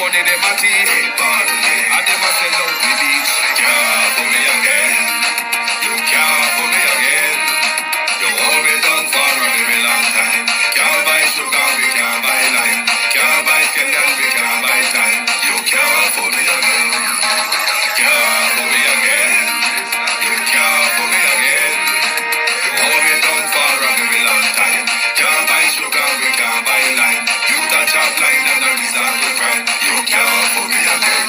money them a tea. And them a sell out the beach. Can't for me again. You can't for me again. You hold me down for a very long time. Can't buy sugar, we can't buy lime. Can't buy Kenyan, we can't buy time. You can't for me again. Can't for me again. You can't for me again. You hold me down for a very long time. Can't buy sugar, we can't buy lime. You touch a blind and a resort to crime. You can't for me again.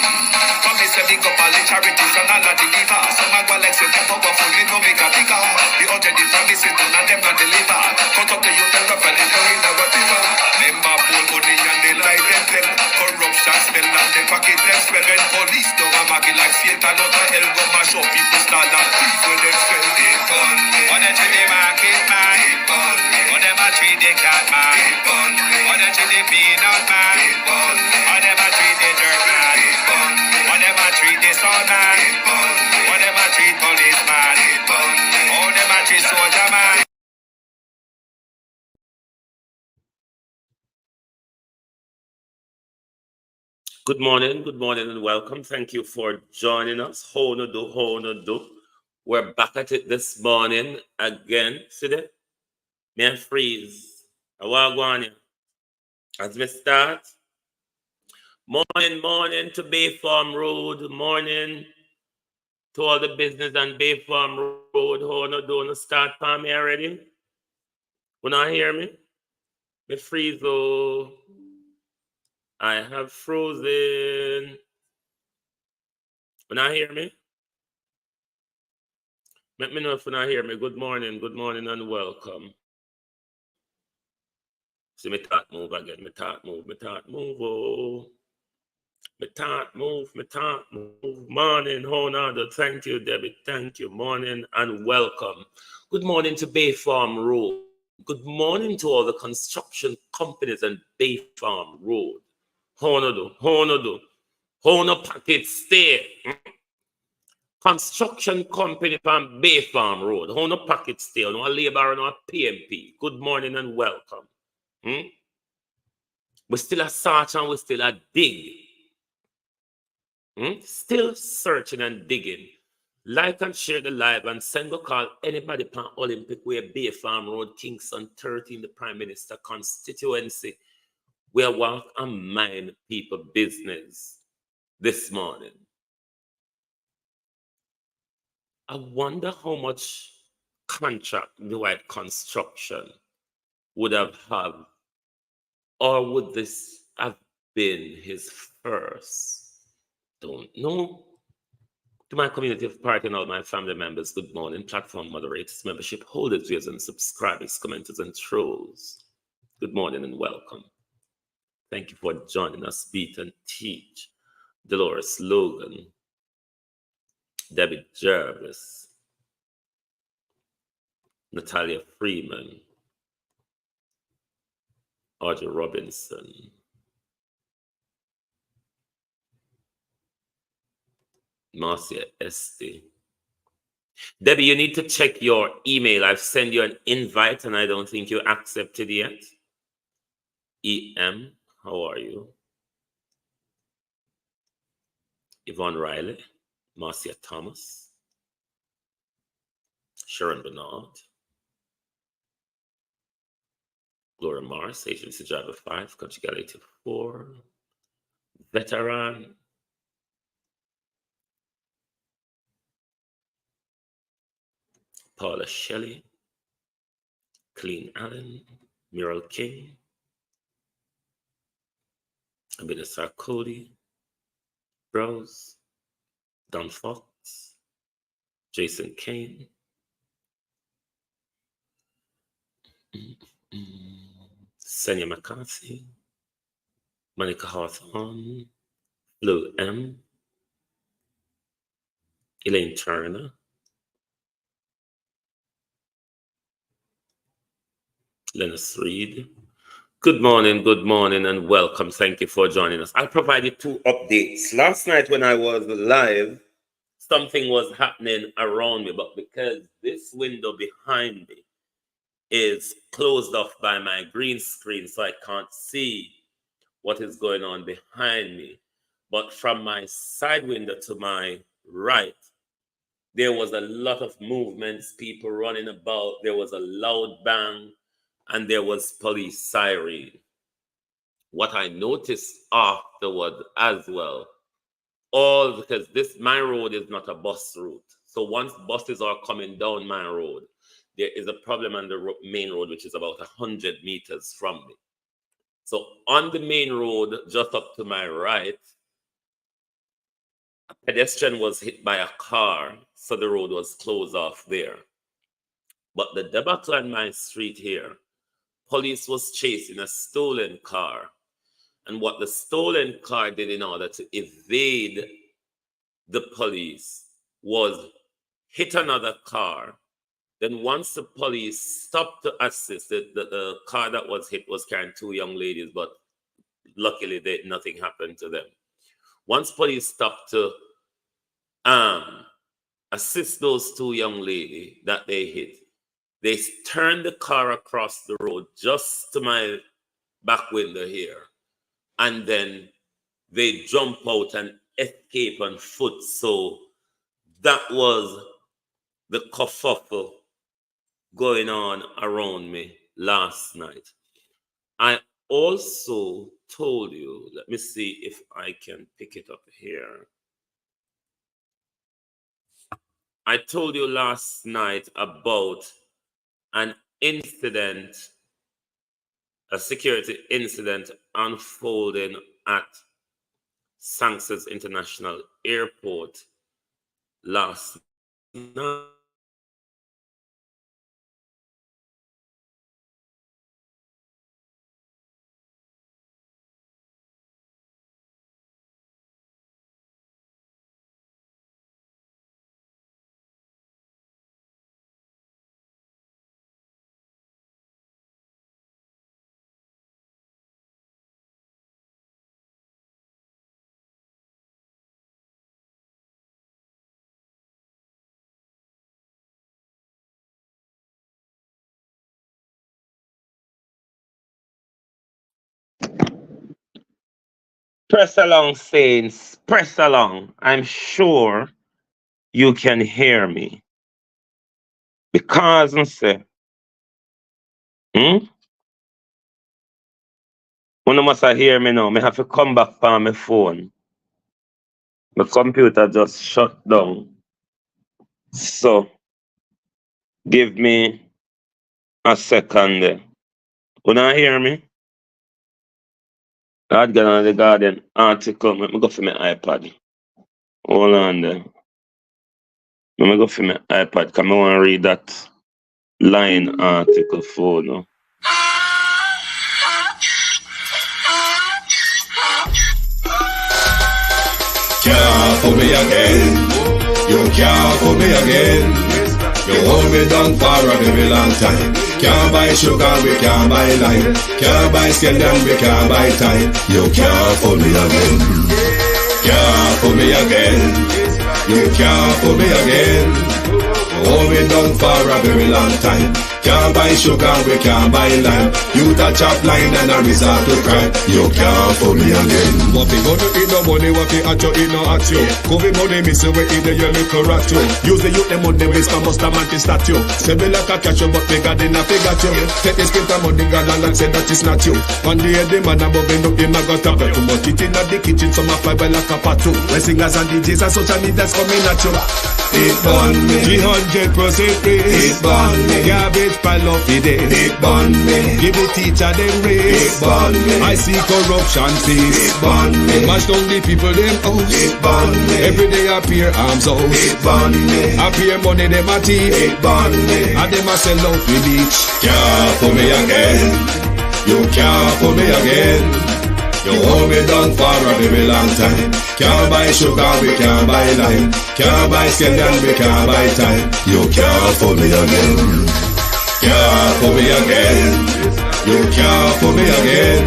Come me say big up all the charities and all of the givers. Some a go like say them powerful, me no make a bigger. The urgent the promises done and them not deliver. Cut up the youth and rough and down in the whatever. Member pool money and they lie them. Corruption smell and they pocket them smell. When police don't a market like Satan out of hell go mash up people start and thief when them sell it on me. What they treat the market man, it on me. What them a treat the cat man, it on me. What they treat the peanut man, it on me. What them a treat the dirt man, it on me. What them a treat the son man, it on me. What them a treat policeman, it on me. How them a treat soldier man. Good morning, and welcome. Thank you for joining us. How no do. We're back at it this morning again. See that? Me freeze. I walk on you. As we start. Morning to Bay Farm Road. Morning to all the business on Bay Farm Road. How no do start for me already? You not hear me? Me freeze. Oh. I have frozen. When I hear me? Let me know if you not hear me. Good morning and welcome. See me start move again. Me start move. Oh. Me start move. Morning, Honor. Thank you, Debbie. Thank you. Morning and welcome. Good morning to Bay Farm Road. Good morning to all the construction companies on Bay Farm Road. Honor packet stay. Construction company from Bay Farm Road. Honor packet stay. No labor, no PMP. Good morning and welcome. We still a search and we still a dig. Still searching and digging. Like and share the live and send a call anybody from Olympic Way, Bay Farm Road, Kingston 13, the Prime Minister constituency. We are walk and mind people business this morning. I wonder how much contract the White Construction would have had, or would this have been his first? Don't know. To my community of party and all my family members, good morning. Platform moderators, membership holders, viewers and subscribers, commenters and trolls. Good morning and welcome. Thank you for joining us. Beat and Teach, Dolores Logan, Debbie Jervis, Natalia Freeman, Audrey Robinson, Marcia Esty. Debbie, you need to check your email. I've sent you an invite and I don't think you accepted yet. EM. How are you? Yvonne Riley, Marcia Thomas, Sharon Bernard, Gloria Morris, Agency Driver 5, Country Gal 84, Veteran, Paula Shelley, Clean Allen, Muriel King, Abinasar Cody, Browse, Don Fox, Jason Kane, Senya McCarthy, Monica Hawthorne, Lou M, Elaine Turner, Lennis Reed. Good morning, and welcome. Thank you for joining us. I provided 2 updates. Last night when I was live, something was happening around me, but because this window behind me is closed off by my green screen, so I can't see what is going on behind me, But from my side window to my right, there was a lot of movements, people running about. There was a loud bang, and there was police siren. What I noticed afterward as well, all because my road is not a bus route. So once buses are coming down my road, there is a problem on the main road, which is about 100 meters from me. So on the main road, just up to my right, a pedestrian was hit by a car, so the road was closed off there. But the debacle on my street here, police was chasing a stolen car. And what the stolen car did in order to evade the police was hit another car. Then once the police stopped to assist, the car that was hit was carrying 2 young ladies, but luckily nothing happened to them. Once police stopped to assist those 2 young ladies that they hit, they turned the car across the road just to my back window here. And then they jump out and escape on foot. So that was the kerfuffle going on around me last night. I also told you, let me see if I can pick it up here. I told you last night about an incident, a security incident unfolding at Sanchez International Airport last night. Press along, saints. Press along. I'm sure you can hear me. Because I say, you must hear me now. I have to come back from my phone. My computer just shut down. So, give me a second there. You not hear me? I'd get on the Guardian article. Let me go for my iPad. Hold on there. Let me go for my iPad because I want to read that line article for now. Can't fool me again. You can't fool me again. You hold me down for a very long time. Can't buy sugar, we can't buy lime. Can't buy scandal, we can't buy time. You can't fool me again. Can't fool me again. You can't fool me again. Hold me down for a very long time. Can't buy sugar, we can't buy lime. You touch up line and a resort to crime. You can't fool me again. What people do in no money, what they at you, in no at you. Covid money, miss away in the year, little rat you. Use the youth, them on the base, for most of man to statue. Say me like a catch you, but they got in a figure you. Take this spit of money, God and say that is not you. One day the man above end up, him a got up. Too much it in the kitchen, some a fly by like a patu. When singers and DJs and social media's coming at you. It burn me. 300% free. It burn me. Garbage pile up the day. It burn me. Give the teacher them raise. It burn me. I see corruption face. It burn me. Mash down the people them house. It burn me. Every day appear arms out. It burn me. Appear money them a thief. It burn me. And them a sell out the beach. Can't fool me again. You can't fool me again. You hold me down for a very long time. Can't buy sugar, we can't buy lime. Can't buy scandal, we can't buy time. You can't fool me again. Can't fool me again. You can't fool me again.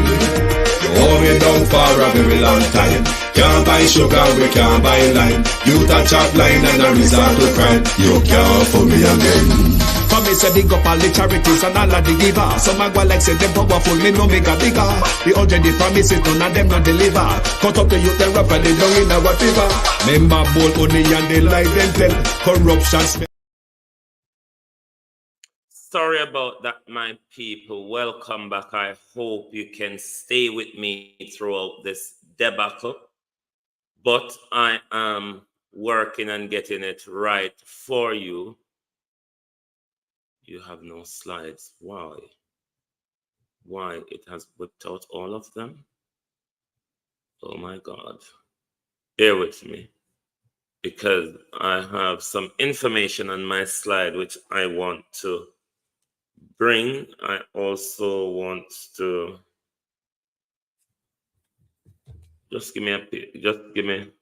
You hold me down for a very long time. Can't buy sugar, we can't buy lime. You touch up line and a resort to crime. You can't fool me again. me say big up all the charities and all of the givers. Some a go like say them powerful, me no make a bigger. The 100 the promises, none of them not deliver. Cut up the youth, the rapper, they down in our fever. Member bold only and they lie them tell. Corruption. Sorry about that, my people. Welcome back. I hope you can stay with me throughout this debacle. But I am working on getting it right for you. You have no slides. Why? Why? It has whipped out all of them? Oh my God. Bear with me, because I have some information on my slide which I want to bring. I also want to just give me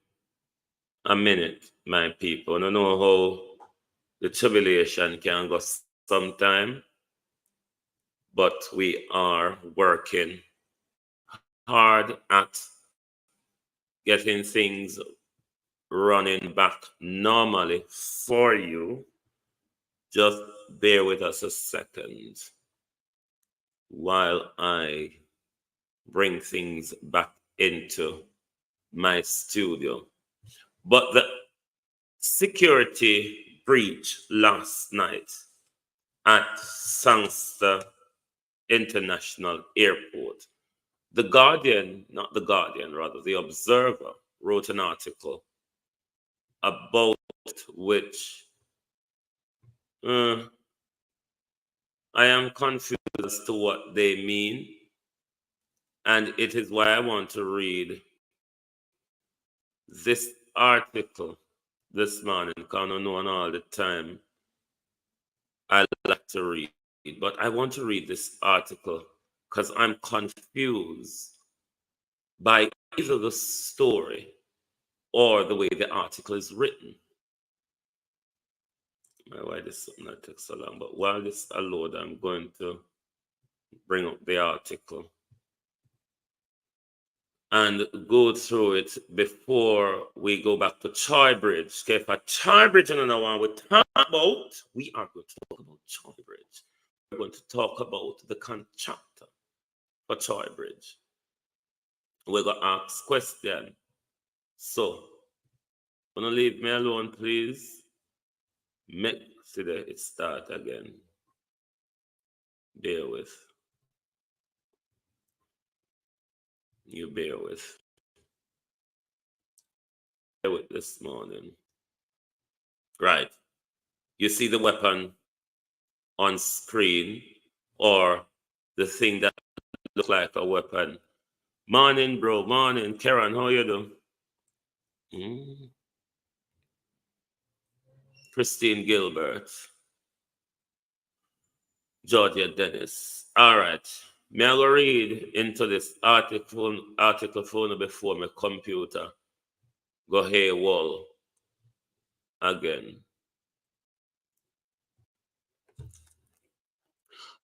a minute, my people. I don't know how the tribulation can go sometime, but we are working hard at getting things running back normally for you. Just bear with us a second while I bring things back into my studio. But the security breach last night at Sangster International Airport, The Guardian, not The Guardian, rather, The Observer wrote an article about which I am confused as to what they mean, and it is why I want to read this article this morning, because I don't know all the time I like to read, but I want to read this article because I'm confused by either the story or the way the article is written. Why this something that takes so long? But while this loads, I'm going to bring up the article and go through it before we go back to Choybridge. Okay, for Choybridge, and another one we talk about, we are going to talk about Choybridge. We're going to talk about the contractor for Choybridge. We're going to ask questions. So, wanna leave me alone, please? See there, it start again. Bear with. You bear with. Bear with this morning. Right. You see the weapon on screen, or the thing that looks like a weapon. Morning, bro. Morning. Karen, how you doing? Christine Gilbert. Georgia Dennis. All right. May I go read into this article phone before my computer go haywall again.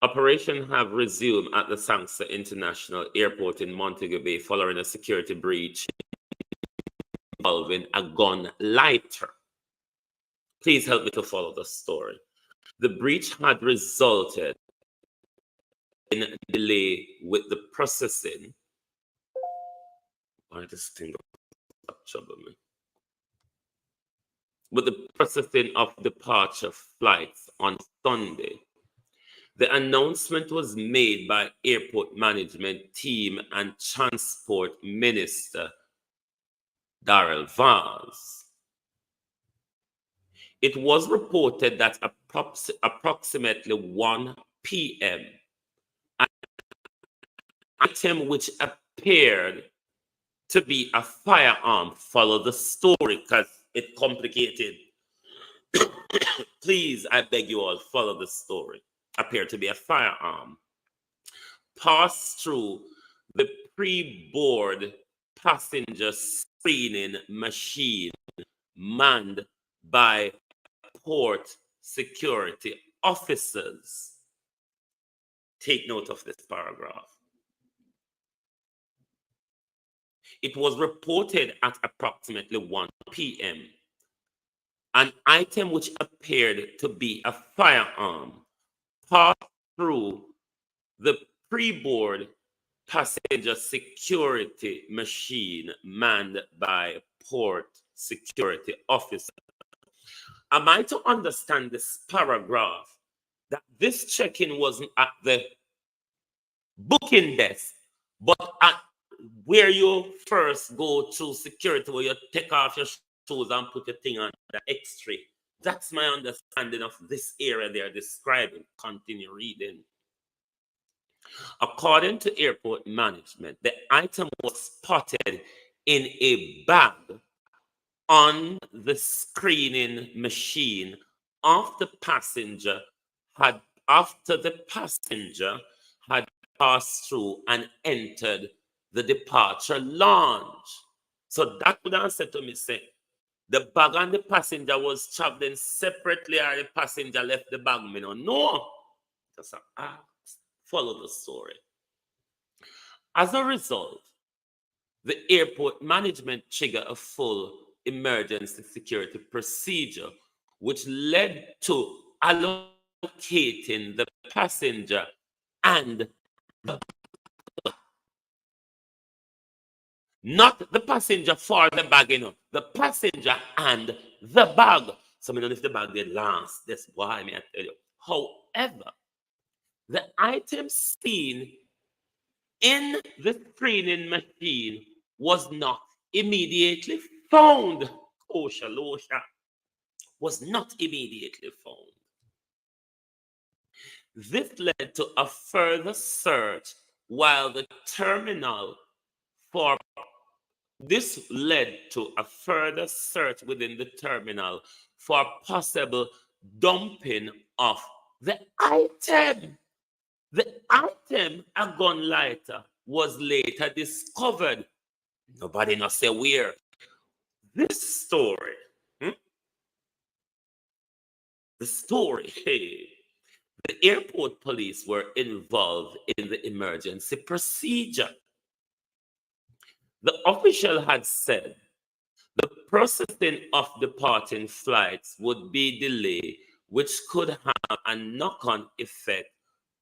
Operations have resumed at the Sangster International Airport in Montego Bay following a security breach involving a gun lighter. Please help me to follow the story. The breach had resulted in a delay with the processing. Why this thing trouble me? With the processing of departure flights on Sunday. The announcement was made by airport management team and Transport Minister Daryl Vaz. It was reported that approximately 1 p.m., an item which appeared to be a firearm followed the story because it's complicated. Please, I beg you all, follow the story. Appeared to be a firearm. Passed through the pre-board passenger screening machine manned by port security officers. Take note of this paragraph. It was reported at approximately 1 p.m. An item which appeared to be a firearm passed through the pre-board passenger security machine manned by port security officer. Am I to understand this paragraph that this check-in wasn't at the booking desk, but at where you first go to security, where you take off your shoes and put your thing on the X-ray? That's my understanding of this area they're describing. Continue reading. According to airport management, the item was spotted in a bag on the screening machine after the passenger had passed through and entered the departure lounge. So that would answer to me say the bag and the passenger was traveling separately, or the passenger left the bag. Me no. Just follow the story. As a result, the airport management triggered a full emergency security procedure, which led to allocating the passenger and not the passenger for the bag, the passenger and the bag. So I don't know if the bag did last. That's why I tell you. However, the item seen in the screening machine was not immediately found. Was not immediately found. This led to a further search while the terminal within the terminal for possible dumping of the item. The item, a gun lighter, was later discovered. Nobody knows say where. This story, the airport police were involved in the emergency procedure. The official had said the processing of departing flights would be delayed, which could have a knock-on effect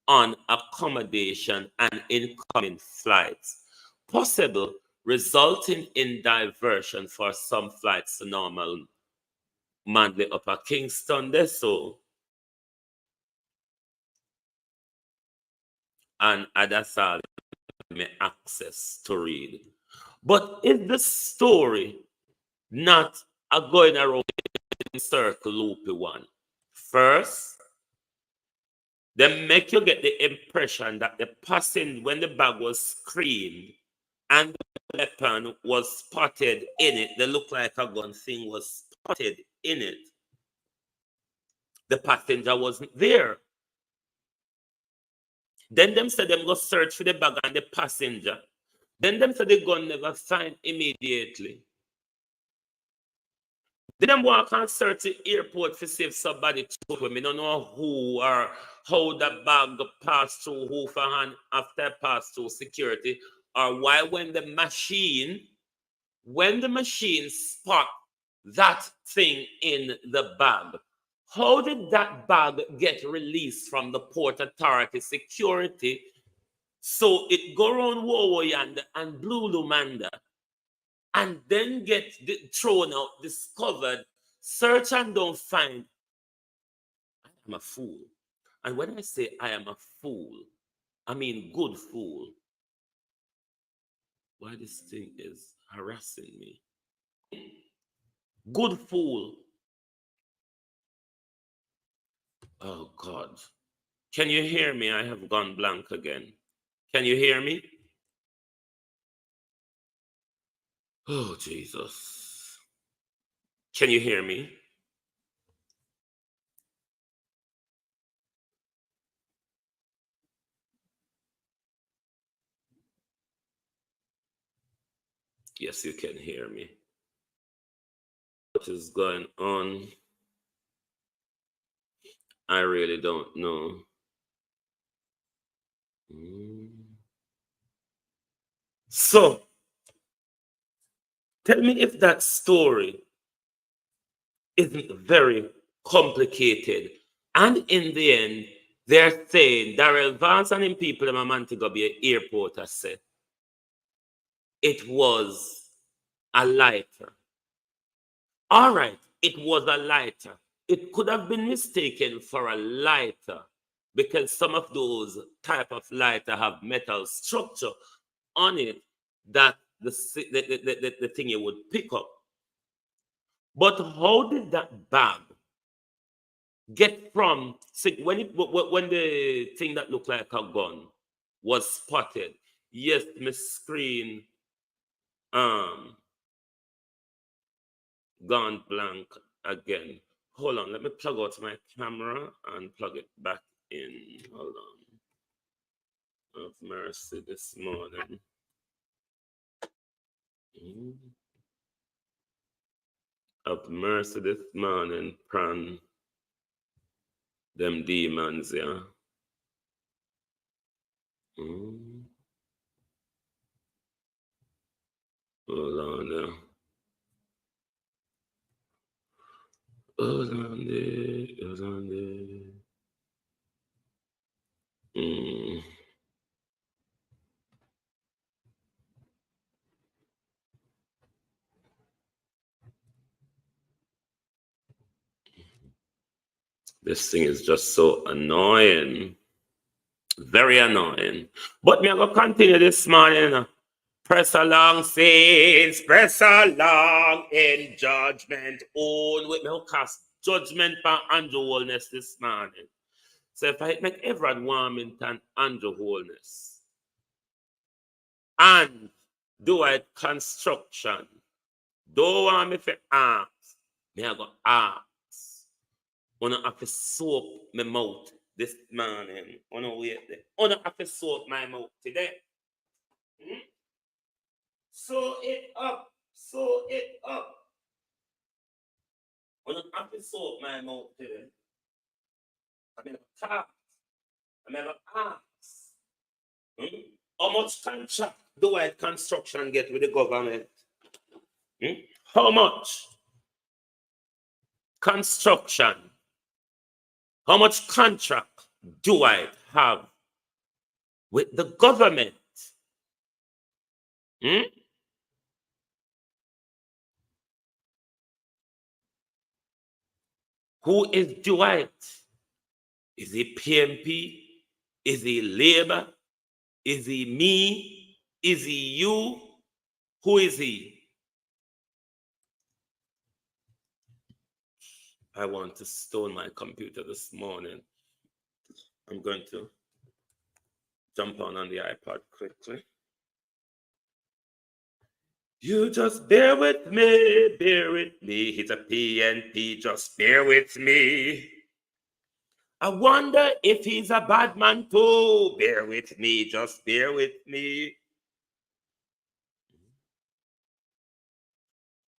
on accommodation and incoming flights, possible resulting in diversion for some flights to normal Manly Upper Kingston, and others are access to read. But is the story not a going around in circle loopy one? First, they make you get the impression that the person, when the bag was screened and the weapon was spotted in it, they look like a gun thing was spotted in it. The passenger wasn't there. Then them said them go search for the bag and the passenger. Then them said the gun never find immediately. Then them walk and search the airport to see if somebody took them. I don't know who or how the bag passed through who for hand after pass through security, or why when the machine spot that thing in the bag, how did that bag get released from the Port Authority security so it go around Wowoyanda and Blue Lumanda and then get thrown out, discovered, search and don't find? I am a fool. And when I say I am a fool, I mean good fool. Why this thing is harassing me? Good fool. Oh God. Can you hear me? I have gone blank again. Can you hear me? Oh Jesus. Can you hear me? Yes, you can hear me. What is going on? I really don't know. So, tell me if that story isn't very complicated. And in the end, They're saying Daryl Vaz and him people in Montego Bay Airport has said it was a lighter. All right, it was a lighter. It could have been mistaken for a lighter because some of those type of lighter have metal structure on it that the thing you would pick up. But how did that bag get from when the thing that looked like a gun was spotted? Yes, my screen gone blank again. Hold on, let me plug out my camera and plug it back in. Hold on. Have mercy this morning. Have mercy this morning, pran them demons, yeah. Hold on there. Hold on there. Hold on there. This thing is just so annoying. Very annoying. But me I go continue this morning. Press along, saints, press along in judgment. Own with me who cast judgment by Andrew Wholeness this morning. So if I make everyone Warmington Andrew Wholeness and do it construction, don't want me to ask, me I go ask. I have to soap my mouth this morning. I wait there. I have to soap my mouth today. Sew it up. Sew it up. I have to soap my mouth today. I never talk. I never ask. How much contract do I construction get with the government? How much construction? How much contract do I have with the government? Who is Dwight? Is he PMP? Is he Labour? Is he me? Is he you? Who is he? I want to stone my computer this morning. I'm going to jump on the iPad quickly. You just bear with me, bear with me. He's a PNP, just bear with me. I wonder if he's a bad man too. Bear with me, just bear with me.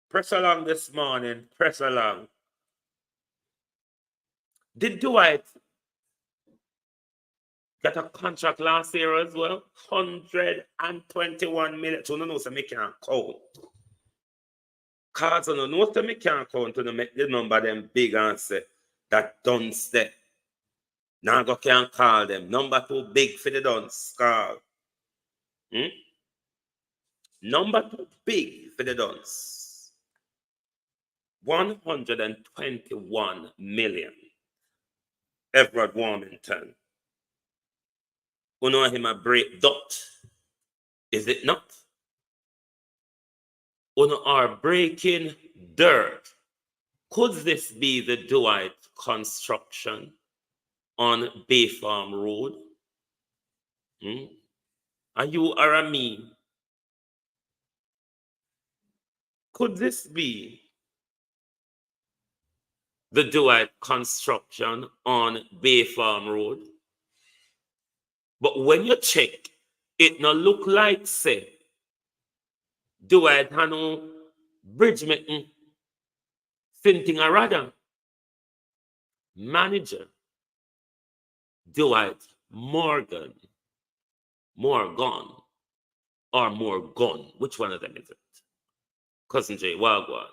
Press along this morning, press along. Did Dwight get a contract last year as well? 121 million. So no know so me can't count. Cause no know so me can't count to make the number them big and say that dunce there. Now go can't call them. Number too big for the dunce call. Number too big for the dunce. 121 million. Edward Warmington. You know him a break dot. Is it not? You know are breaking dirt. Could this be the Dwight construction on Bay Farm Road? Are you or a me? Could this be the Dwight construction on Bay Farm Road? But when you check, it no look like say Dwight had no bridge making thinking a rather manager Dwight Morgan, or Morgan. Which one of them is it? Cousin J, Wagwan.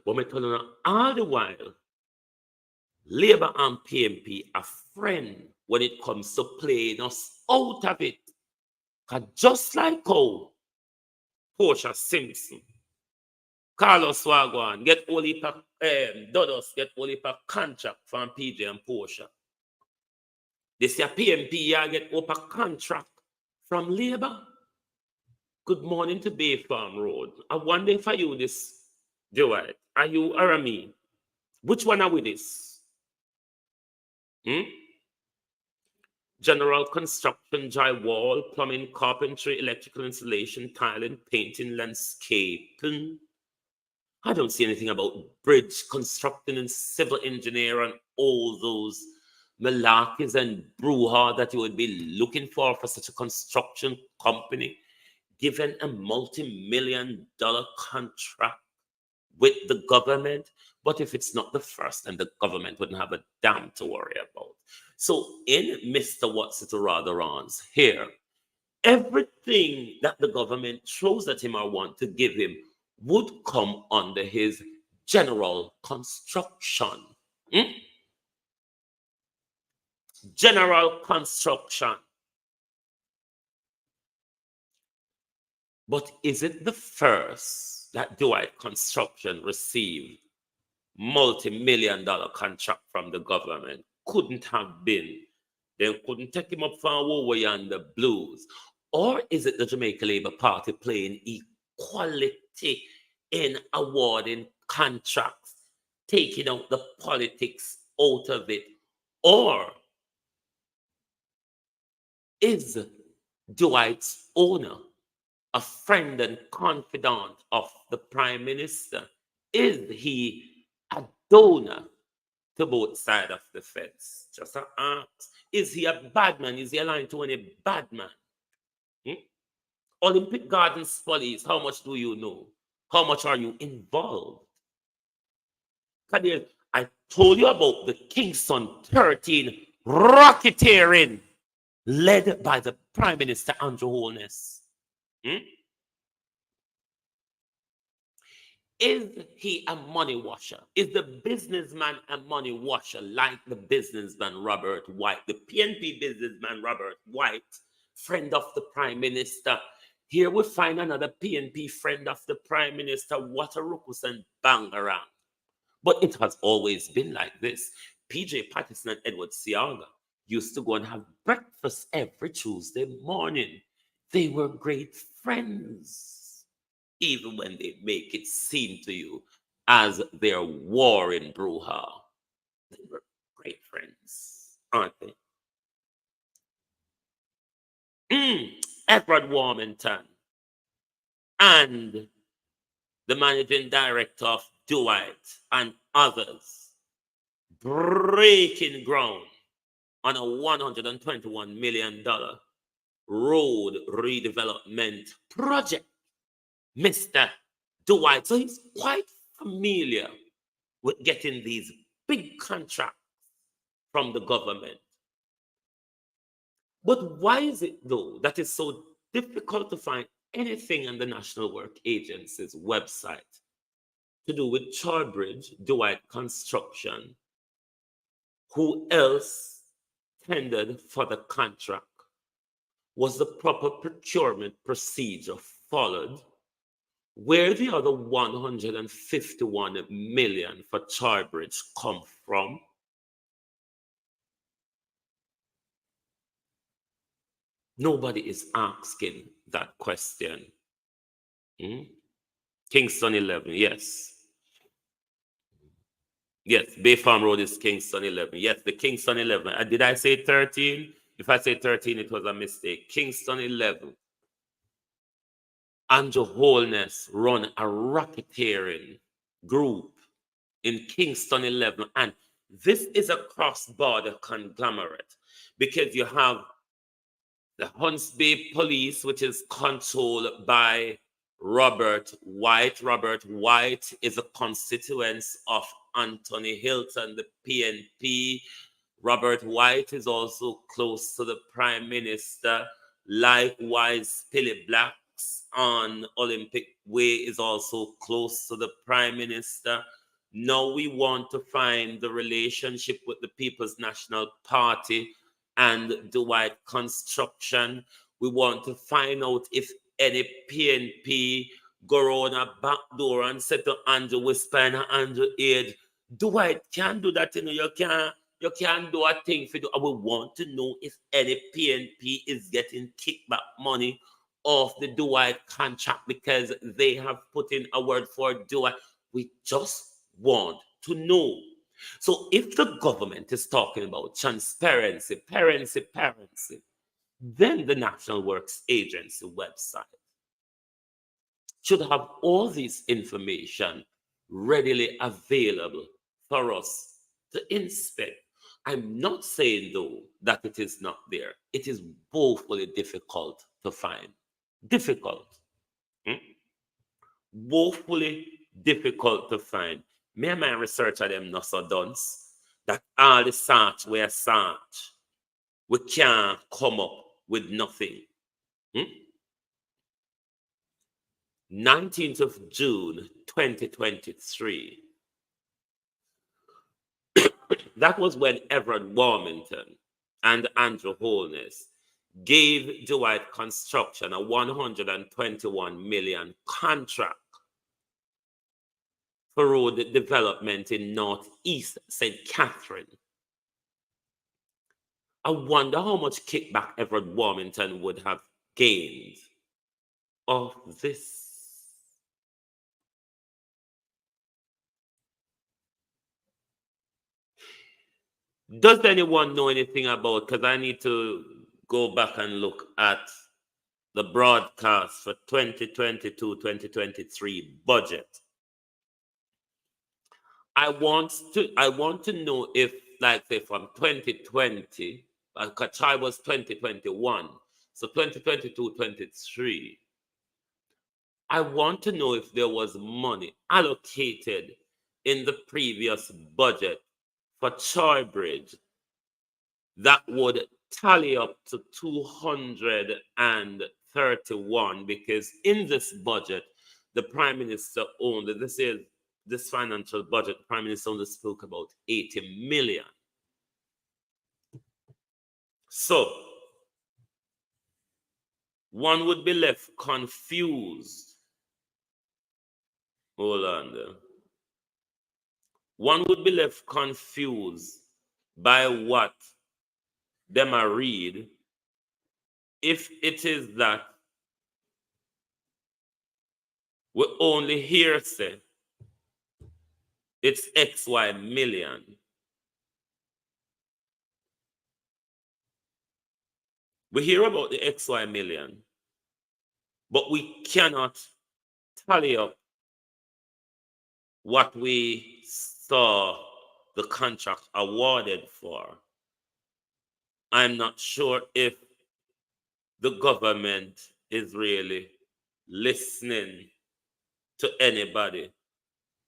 But me tell you all the while, Labour and PMP are friends when it comes to playing us out of it. Because just like how Portia Simpson, Carlos Wagwan get only Dodos get only per contract from PJ and Portia. This year PMP get over contract from Labour. Good morning to Bay Farm Road. I wonder if are you this, Dwight? Are you or me? Which one are we this? General construction, drywall, plumbing, carpentry, electrical installation, tiling, painting, landscaping. I don't see anything about bridge constructing and civil engineer and all those malarkeys and brouhaha that you would be looking for such a construction company, given a multi-million-dollar contract with the government. But if it's not the first, then the government wouldn't have a damn to worry about. So in Mr. What's It Rather On's here, everything that the government throws at him or want to give him would come under his general construction. General construction. But is it the first that Dwight Construction received multi-million-dollar contract from the government? Couldn't have been. They couldn't take him up for a war and the blues. Or is it the Jamaica Labour Party playing equality in awarding contracts, taking out the politics out of it? Or is Dwight's owner a friend and confidant of the Prime Minister? Is he a donor to both sides of the fence? Just a ask. Is he a bad man? Is he aligned to any bad man? Olympic Gardens police, how much do you know? How much are you involved? I told you about the Kingston 13 racketeering led by the Prime Minister Andrew Holness. Is he a money washer? Is the businessman a money washer like the businessman Robert White, the PNP businessman Robert White, friend of the Prime Minister? Here we find another PNP friend of the Prime Minister, Watarukus and Bangarang. But it has always been like this. PJ Patterson and Edward Siaga used to go and have breakfast every Tuesday morning. They were great friends, even when they make it seem to you as they're warring brouhaha. They were great friends, aren't they? Edward Warmington and the managing director of Dwight and others breaking ground on a $121 million road redevelopment project. Mr. Dwight, so he's quite familiar with getting these big contracts from the government. But why is it, though, that it's so difficult to find anything on the National Work Agency's website to do with Chorbridge, Dwight Construction? Who else tendered for the contract? Was the proper procurement procedure followed? Where the other 151 million for Chorbridge come from? Nobody is asking that question. Kingston 11, yes. Yes, Bay Farm Road is Kingston 11. Yes, the Kingston 11. Did I say 13? If I say 13, it was a mistake. Kingston 11. Andrew Holness run a racketeering group in Kingston 11. And this is a cross-border conglomerate because you have the Hunts Bay Police, which is controlled by Robert White. Robert White is a constituent of Anthony Hilton, the PNP. Robert White is also close to the Prime Minister. Likewise, Philip Blacks on Olympic Way is also close to the Prime Minister. Now we want to find the relationship with the People's National Party and Dwight Construction. We want to find out if any PNP go around a back door and say to Andrew Whisper and Andrew Aid, Dwight can't do that, you can't do a thing for you. I will want to know if any PNP is getting kickback money off the Dwight contract because they have put in a word for Dwight. We just want to know. So if the government is talking about transparency, parency, then the National Works Agency website should have all this information readily available for us to inspect. I'm not saying, though, that it is not there. It is woefully difficult to find. Difficult. Woefully difficult to find. Me and my research of them not so done that all the search we search, we can't come up with nothing. 19th of June, 2023. That was when Everett Warmington and Andrew Holness gave Dwight Construction a $121 million contract for road development in Northeast St. Catherine. I wonder how much kickback Everett Warmington would have gained of this. Does anyone know anything about, because I need to go back and look at the broadcast for 2022-2023 budget. I want to know if, like, say, from 2020, because I was 2021, so 2022-23, I want to know if there was money allocated in the previous budget for Choybridge that would tally up to 231, because in this budget, the Prime Minister only, this financial budget, the Prime Minister only spoke about 80 million. So, one would be left confused. Hold on there. One would be left confused by what them I read if it is that we only hear say it's XY million. We hear about the XY million, but we cannot tally up what we saw the contract awarded for. I'm not sure if the government is really listening to anybody,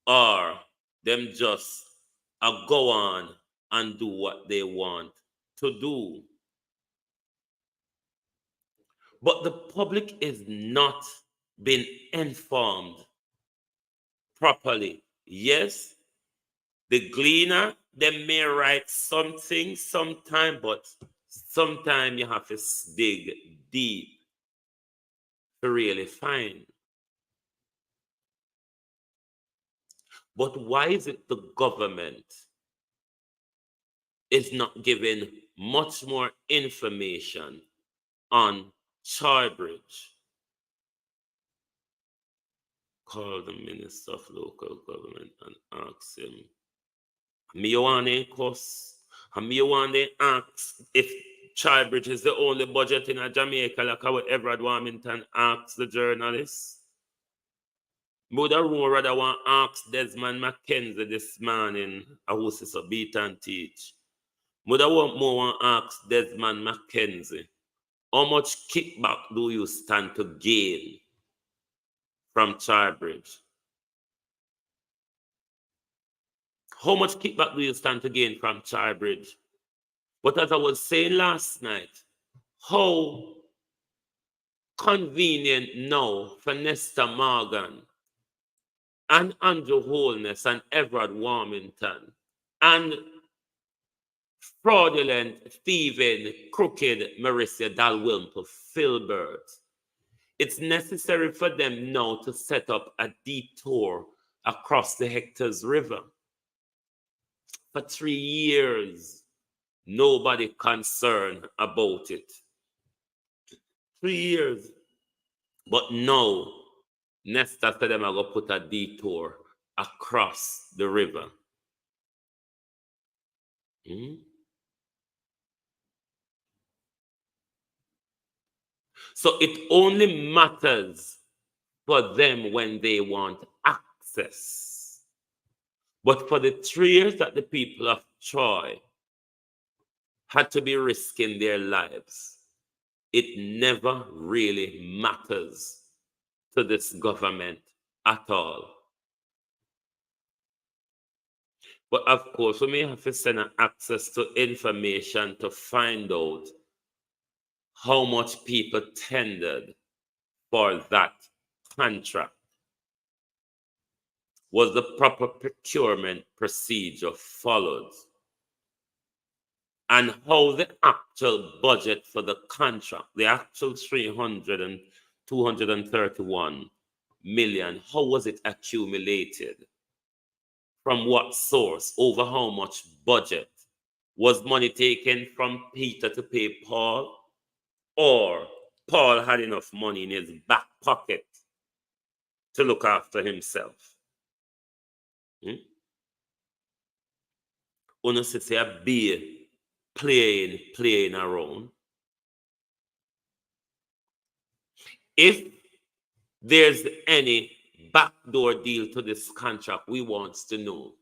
or them just go on and do what they want to do. But the public is not being informed properly. Yes, the gleaner, they may write something sometime, but sometimes you have to dig deep to really find. But why is it the government is not giving much more information on Choybridge? Call the Minister of Local Government and ask him. Me want to ask if Choybridge is the only budget in Jamaica, like how Everett Warmington asked the journalists. But I would rather want to ask Desmond McKenzie this morning, who says a beat and teach. But I want to ask Desmond McKenzie, how much kickback do you stand to gain from Choybridge? How much kickback do you stand to gain from Choybridge? But as I was saying last night, how convenient now for Nesta Morgan and Andrew Holness and Everard Warmington and fraudulent, thieving, crooked Marissa Dalrymple Filbert. It's necessary for them now to set up a detour across the Hectors River. For 3 years, nobody concerned about it. 3 years. But now, Nesta said them are going to put a detour across the river. So it only matters for them when they want access. But for the 3 years that the people of Troy had to be risking their lives, it never really matters to this government at all. But of course, we may have to send access to information to find out how much people tendered for that contract. Was the proper procurement procedure followed? And how the actual budget for the contract, the actual 300 and 231 million, how was it accumulated? From what source? Over how much budget? Was money taken from Peter to pay Paul? Or Paul had enough money in his back pocket to look after himself? Una say a be playing around. If there's any backdoor deal to this contract, we want to know.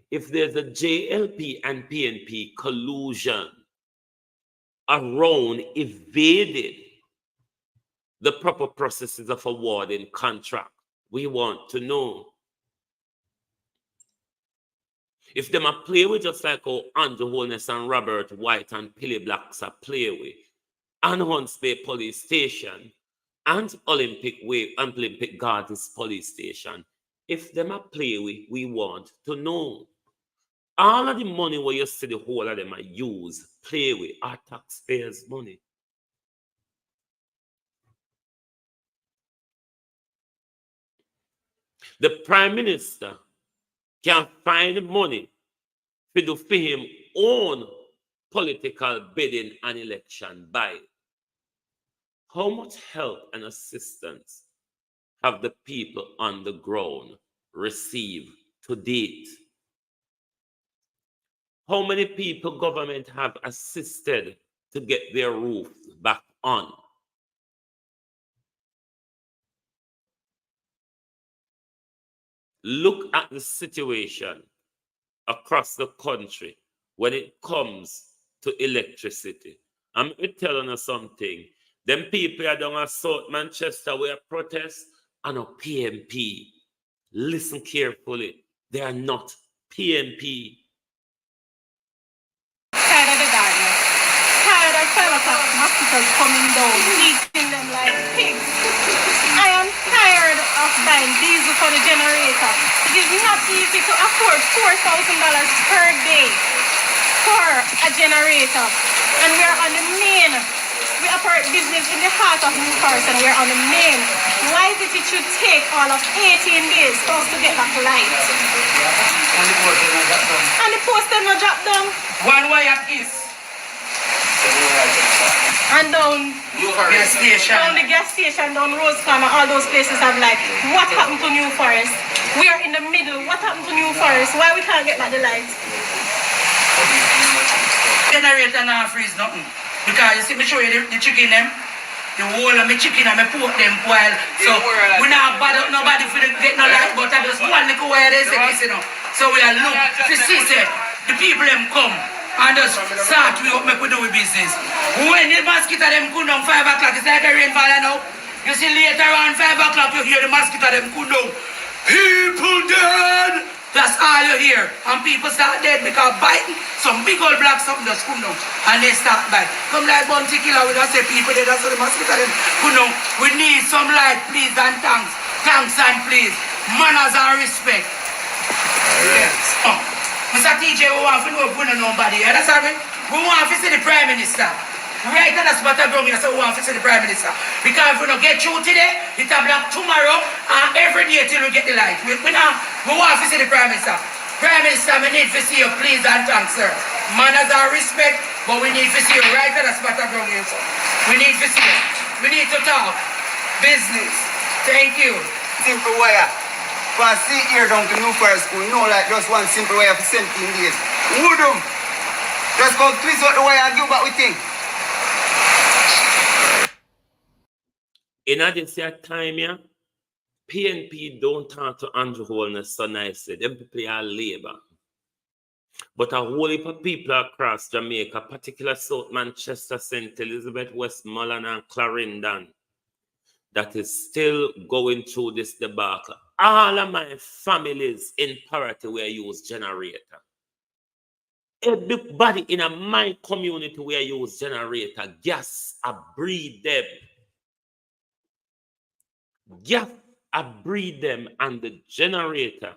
If there's a JLP and PNP collusion around evading the proper processes of awarding contract, we want to know. If them are play with just like how Andrew Holness and Robert White and Pilly Blacks are play with, and Hunts Bay Police Station, and Olympic Gardens Police Station, if them are play with, we want to know. All of the money where you see the whole of them are use, play with, are taxpayers' money. The Prime Minister can find money to do for him own political bidding and election by. How much help and assistance have the people on the ground received to date? How many people government have assisted to get their roof back on? Look at the situation across the country when it comes to electricity. I'm telling you something. Them people are down at South Manchester where protest are not PNP. Listen carefully. They are not PNP. Tired of the garden. Tired of 5 o'clock mosquitoes coming down, eating them like pigs. I am tired of buying diesel for the generator. It is not easy to afford $4,000 per day for a generator. And we are on the main. We operate business in the heart of New Forest and we're on the main. Why is it should take all of 18 days for us to get back light? And the post them not drop down. One way at east. And down Gas station. Down the gas station, down Rose Farm, all those places have like, what happened to New Forest? We are in the middle. What happened to New Forest? Why we can't get back the light? Generator now freeze nothing. Because you see me show you the chicken them. The whole of my chicken and my pork them boil. So we not bad up nobody for the get no light, but I just one little where they say, you know. So we are look to see say the people them come and just start we up make we do with business. When the mosquito them come down 5 o'clock, it's like a rainfall now. You see later on 5 o'clock you hear the mosquito them come down. People dead! That's all you hear. And people start dead because biting. Some big old black something just come down. And they start biting. Come like Bounty Killer, we don't say people dead, that's what the mosquito them come down. We need some light, please, and thanks. Thanks and please. Manners and respect. Yes. Mr. TJ, we want to know if we don't know nobody. You understand me? We want to see the Prime Minister. Right on the spot of ground, so we want to see the Prime Minister. Because if we don't get through today, it's a black tomorrow, and every day till we get the light. We want to see the Prime Minister. Prime Minister, we need to see you, please and thanks, sir. Manners and respect, but we need to see you right on the spot of ground here, sir. We need to see you. We need to talk business. Thank you. Simple wire. For see here down to New Forest School, you know like just one simple wire for 17 days. Wood them. Just go twist out the wire and give back we think. In this time, yeah, PNP don't talk to Andrew Holness so nicely. Them people are labor. But a whole heap of people across Jamaica, particularly South Manchester, St. Elizabeth, Westmoreland, and Clarendon, that is still going through this debacle. All of my families in Parity where use generator. Everybody in my community where use generator, gas, I breed them. Gas, I breed them, and the generator,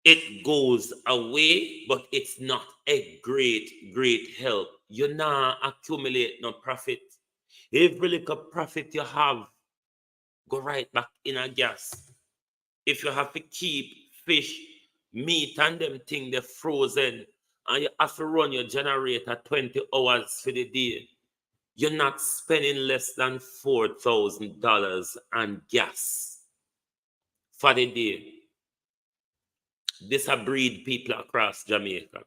it goes away, but it's not a great help. You not accumulate no profit. Every little profit you have, go right back in a gas. If you have to keep fish, meat, and them thing they're frozen, and you have to run your generator 20 hours for the day, you're not spending less than $4,000 on gas for the day. This will breed people across Jamaica.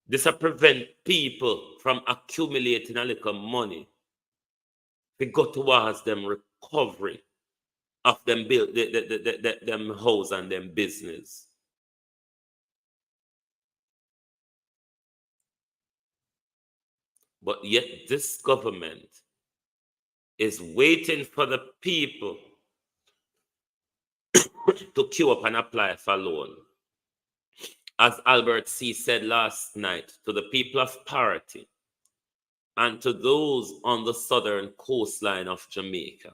This will prevent people from accumulating a little money to go towards them recovery of them build them house and them business. But yet this government is waiting for the people to queue up and apply for loan. As Albert C. said last night, to the people of Parity and to those on the southern coastline of Jamaica,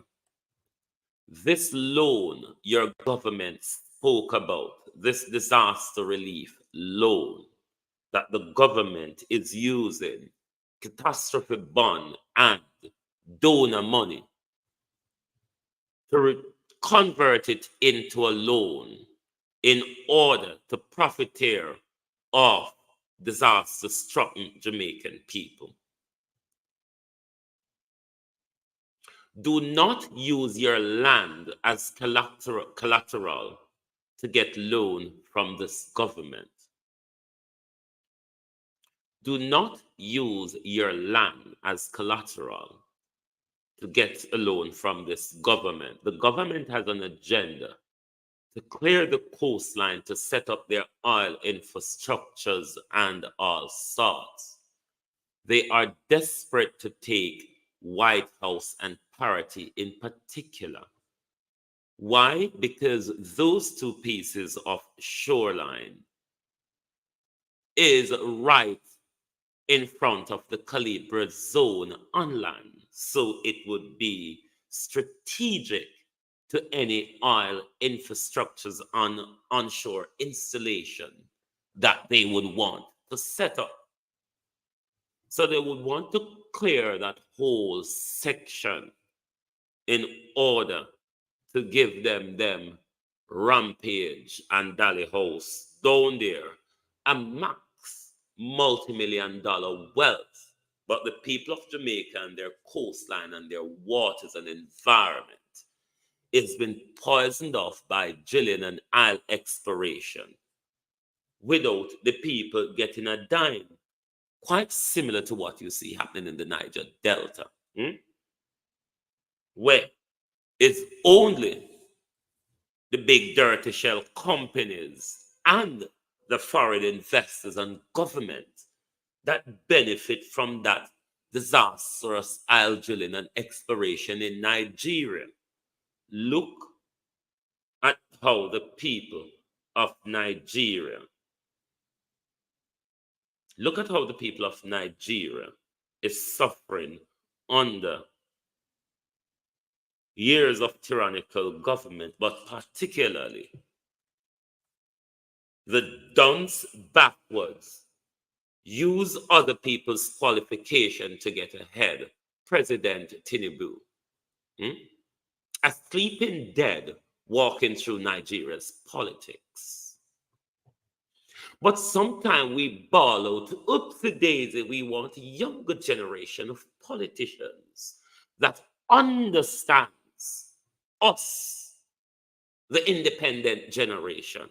this loan your government spoke about, this disaster relief loan that the government is using, catastrophe bond and donor money, to convert it into a loan in order to profiteer off disaster-struck Jamaican people. Do not use your land as collateral to get loan from this government. Do not use your land as collateral to get a loan from this government. The government has an agenda to clear the coastline, to set up their oil infrastructures and all sorts. They are desperate to take White House and Parity in particular. Why? Because those two pieces of shoreline is right in front of the Calibra zone on land. So it would be strategic to any oil infrastructures on onshore installation that they would want to set up. So they would want to clear that whole section in order to give them Rampage and Dally House down there a max multi-million-dollar wealth. But the people of Jamaica and their coastline and their waters and environment, it's been poisoned off by drilling and oil exploration without the people getting a dime. Quite similar to what you see happening in the Niger Delta, where it's only the big dirty shell companies and the foreign investors and government that benefit from that disastrous oil drilling and exploration in Nigeria. Look at how the people of Nigeria, is suffering under years of tyrannical government, but particularly the dance backwards, use other people's qualification to get ahead. President Tinubu, a sleeping dead walking through Nigeria's politics. But sometimes we bawl out, oopsie daisy, we want a younger generation of politicians that understands us, the independent generation.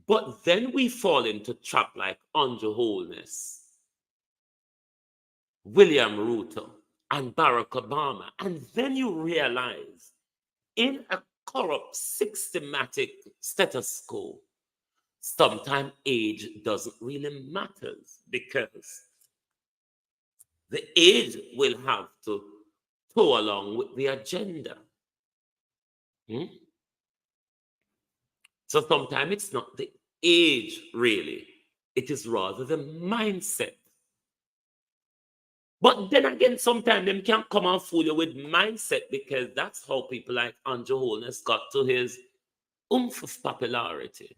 But then we fall into trap like Andrew Holness, William Ruto, and Barack Obama. And then you realize in a corrupt, systematic status quo, sometimes age doesn't really matter because the age will have to go along with the agenda. So sometimes it's not the age really, it is rather the mindset. But then again, sometimes them can't come and fool you with mindset because that's how people like Andrew Holness got to his oomph of popularity.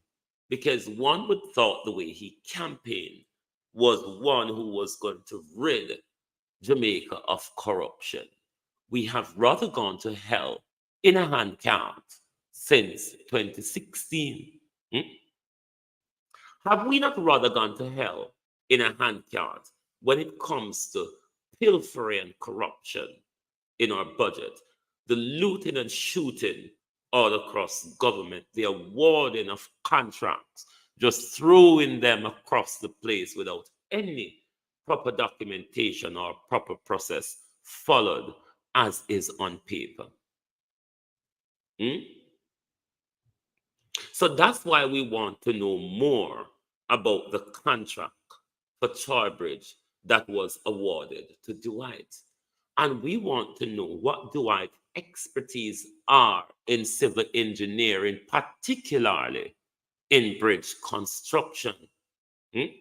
Because one would thought the way he campaigned was one who was going to rid Jamaica of corruption. We have rather gone to hell in a hand count since 2016. Have we not rather gone to hell in a hand count when it comes to pilfering and corruption in our budget, the looting and shooting all across government, the awarding of contracts, just throwing them across the place without any proper documentation or proper process followed as is on paper? So that's why we want to know more about the contract for Charbridge that was awarded to Dwight. And we want to know what Dwight's expertise are in civil engineering, particularly in bridge construction. It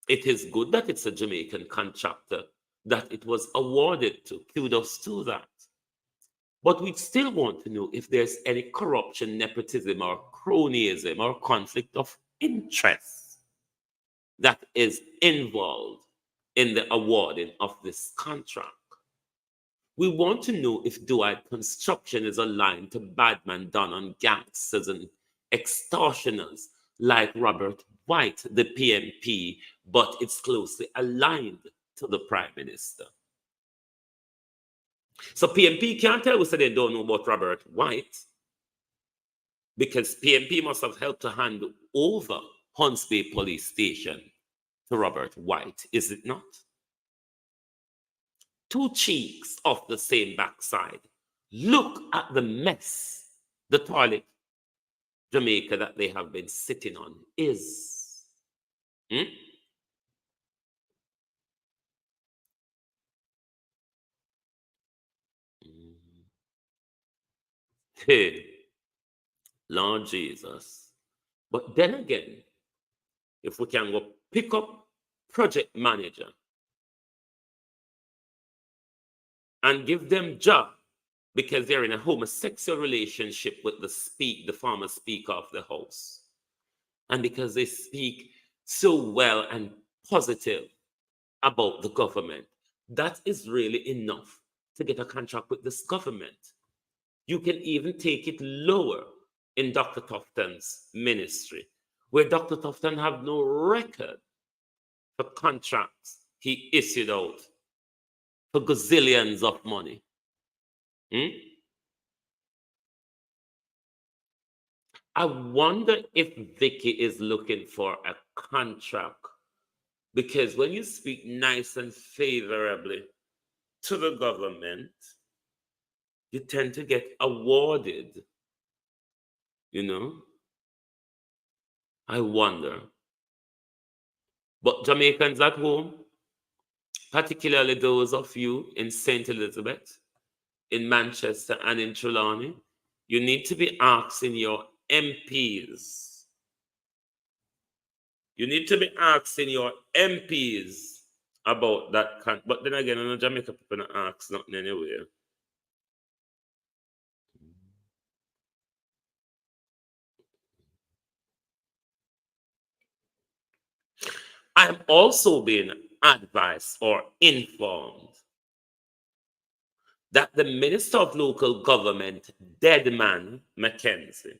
is good that it's a Jamaican contractor that it was awarded to. Kudos to that. But we still want to know if there's any corruption, nepotism, or cronyism, or conflict of interest that is involved in the awarding of this contract. We want to know if Dwight Construction is aligned to badman done on gangsters and extortioners like Robert White, the PMP, but it's closely aligned to the Prime Minister. So PMP can't tell us that they don't know about Robert White because PMP must have helped to hand over Hunts Bay Police Station to Robert White, is it not? Two cheeks of the same backside. Look at the mess, the toilet Jamaica that they have been sitting on is. Hey, Lord Jesus. But then again, if we can go pick up project manager and give them job because they're in a homosexual relationship with the former speaker of the house, and because they speak so well and positive about the government, that is really enough to get a contract with this government. You can even take it lower in Dr. Tufton's ministry, where Dr. Tufton have no record for contracts he issued out for gazillions of money. I wonder if Vicky is looking for a contract, because when you speak nice and favorably to the government, you tend to get awarded, I wonder. But Jamaicans at home, particularly those of you in St. Elizabeth, in Manchester, and in Trelawney, you need to be asking your MPs. You need to be asking your MPs about that. But then again, I know Jamaica people not ask nothing anyway. I'm also being advised or informed that the Minister of Local Government, Deadman Mackenzie,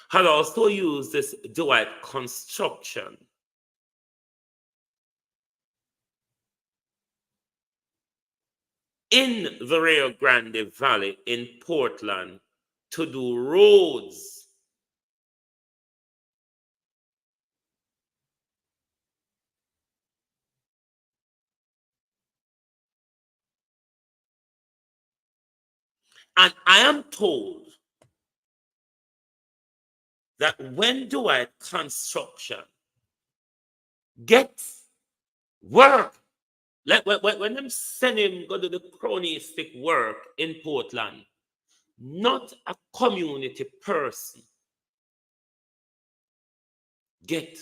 had also used this Dwight construction in the Rio Grande Valley in Portland to do roads. And I am told that when Dwight construction gets work, like when them send him go to the chronistic work in Portland, not a community person get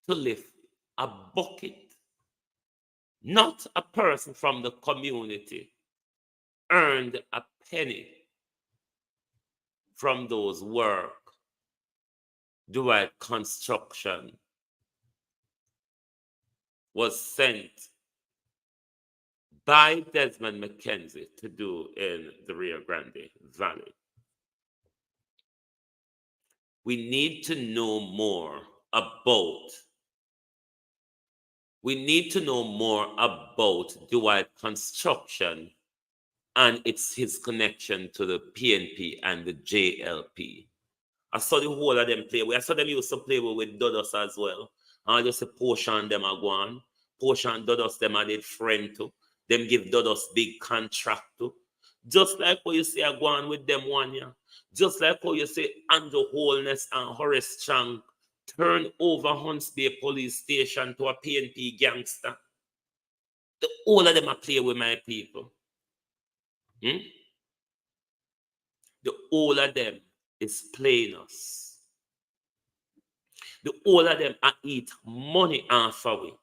to lift a bucket. Not a person from the community earned a penny from those work. Dwight construction was sent by Desmond Mackenzie to do in the Rio Grande Valley. We need to know more about Dwight construction and his connection to the PNP and the JLP. I saw the whole of them play. I saw them used to play with Dodos as well. And I just say Portia them are going. Portia and Dodos them are their friend too. Them give Dodos big contract too. Just like what you say I go on with them one year. Just like how you say Andrew Holness and Horace Chang turn over Hunts Bay police station to a PNP gangster. All of them are play with my people. The all of them is playing us. The whole of them are eat money off of we.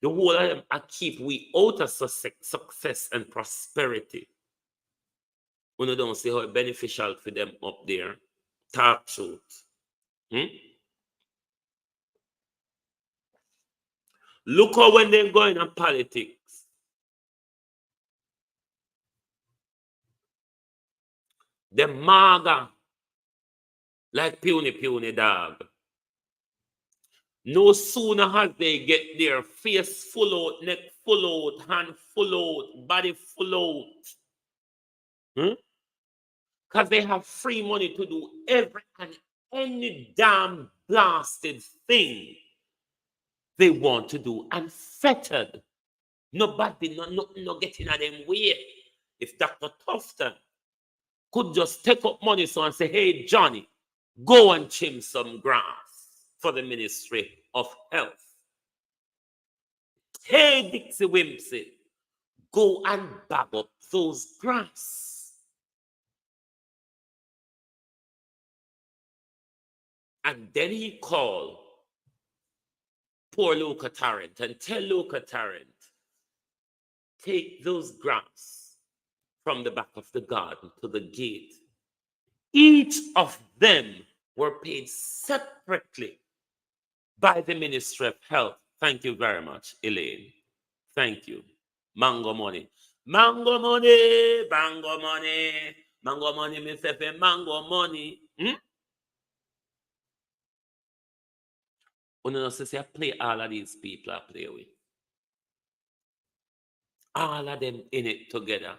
The whole of them are keep we out of success and prosperity. When you don't see how beneficial for them up there, talk truth. Look how when they're going in politics, the maga like puny dog. No sooner as they get their face full out, neck full out, hand full out, body full out. Because they have free money to do every and any damn blasted thing they want to do, unfettered. Nobody, no getting at them way. If Dr. Tufton could just take up money so and say, hey, Johnny, go and trim some grass for the Ministry of Health. Hey, Dixie Wimpsey, go and bag up those grass. And then he called poor Luca Tarrant and tell Luca Tarrant, take those grass from the back of the garden to the gate. Each of them were paid separately by the Ministry of Health. Thank you very much, Elaine. Thank you. Mango money. Mango money, bango money. Mango money, me fefe, mango money. Uno say I play all of these people I play with. All of them in it together.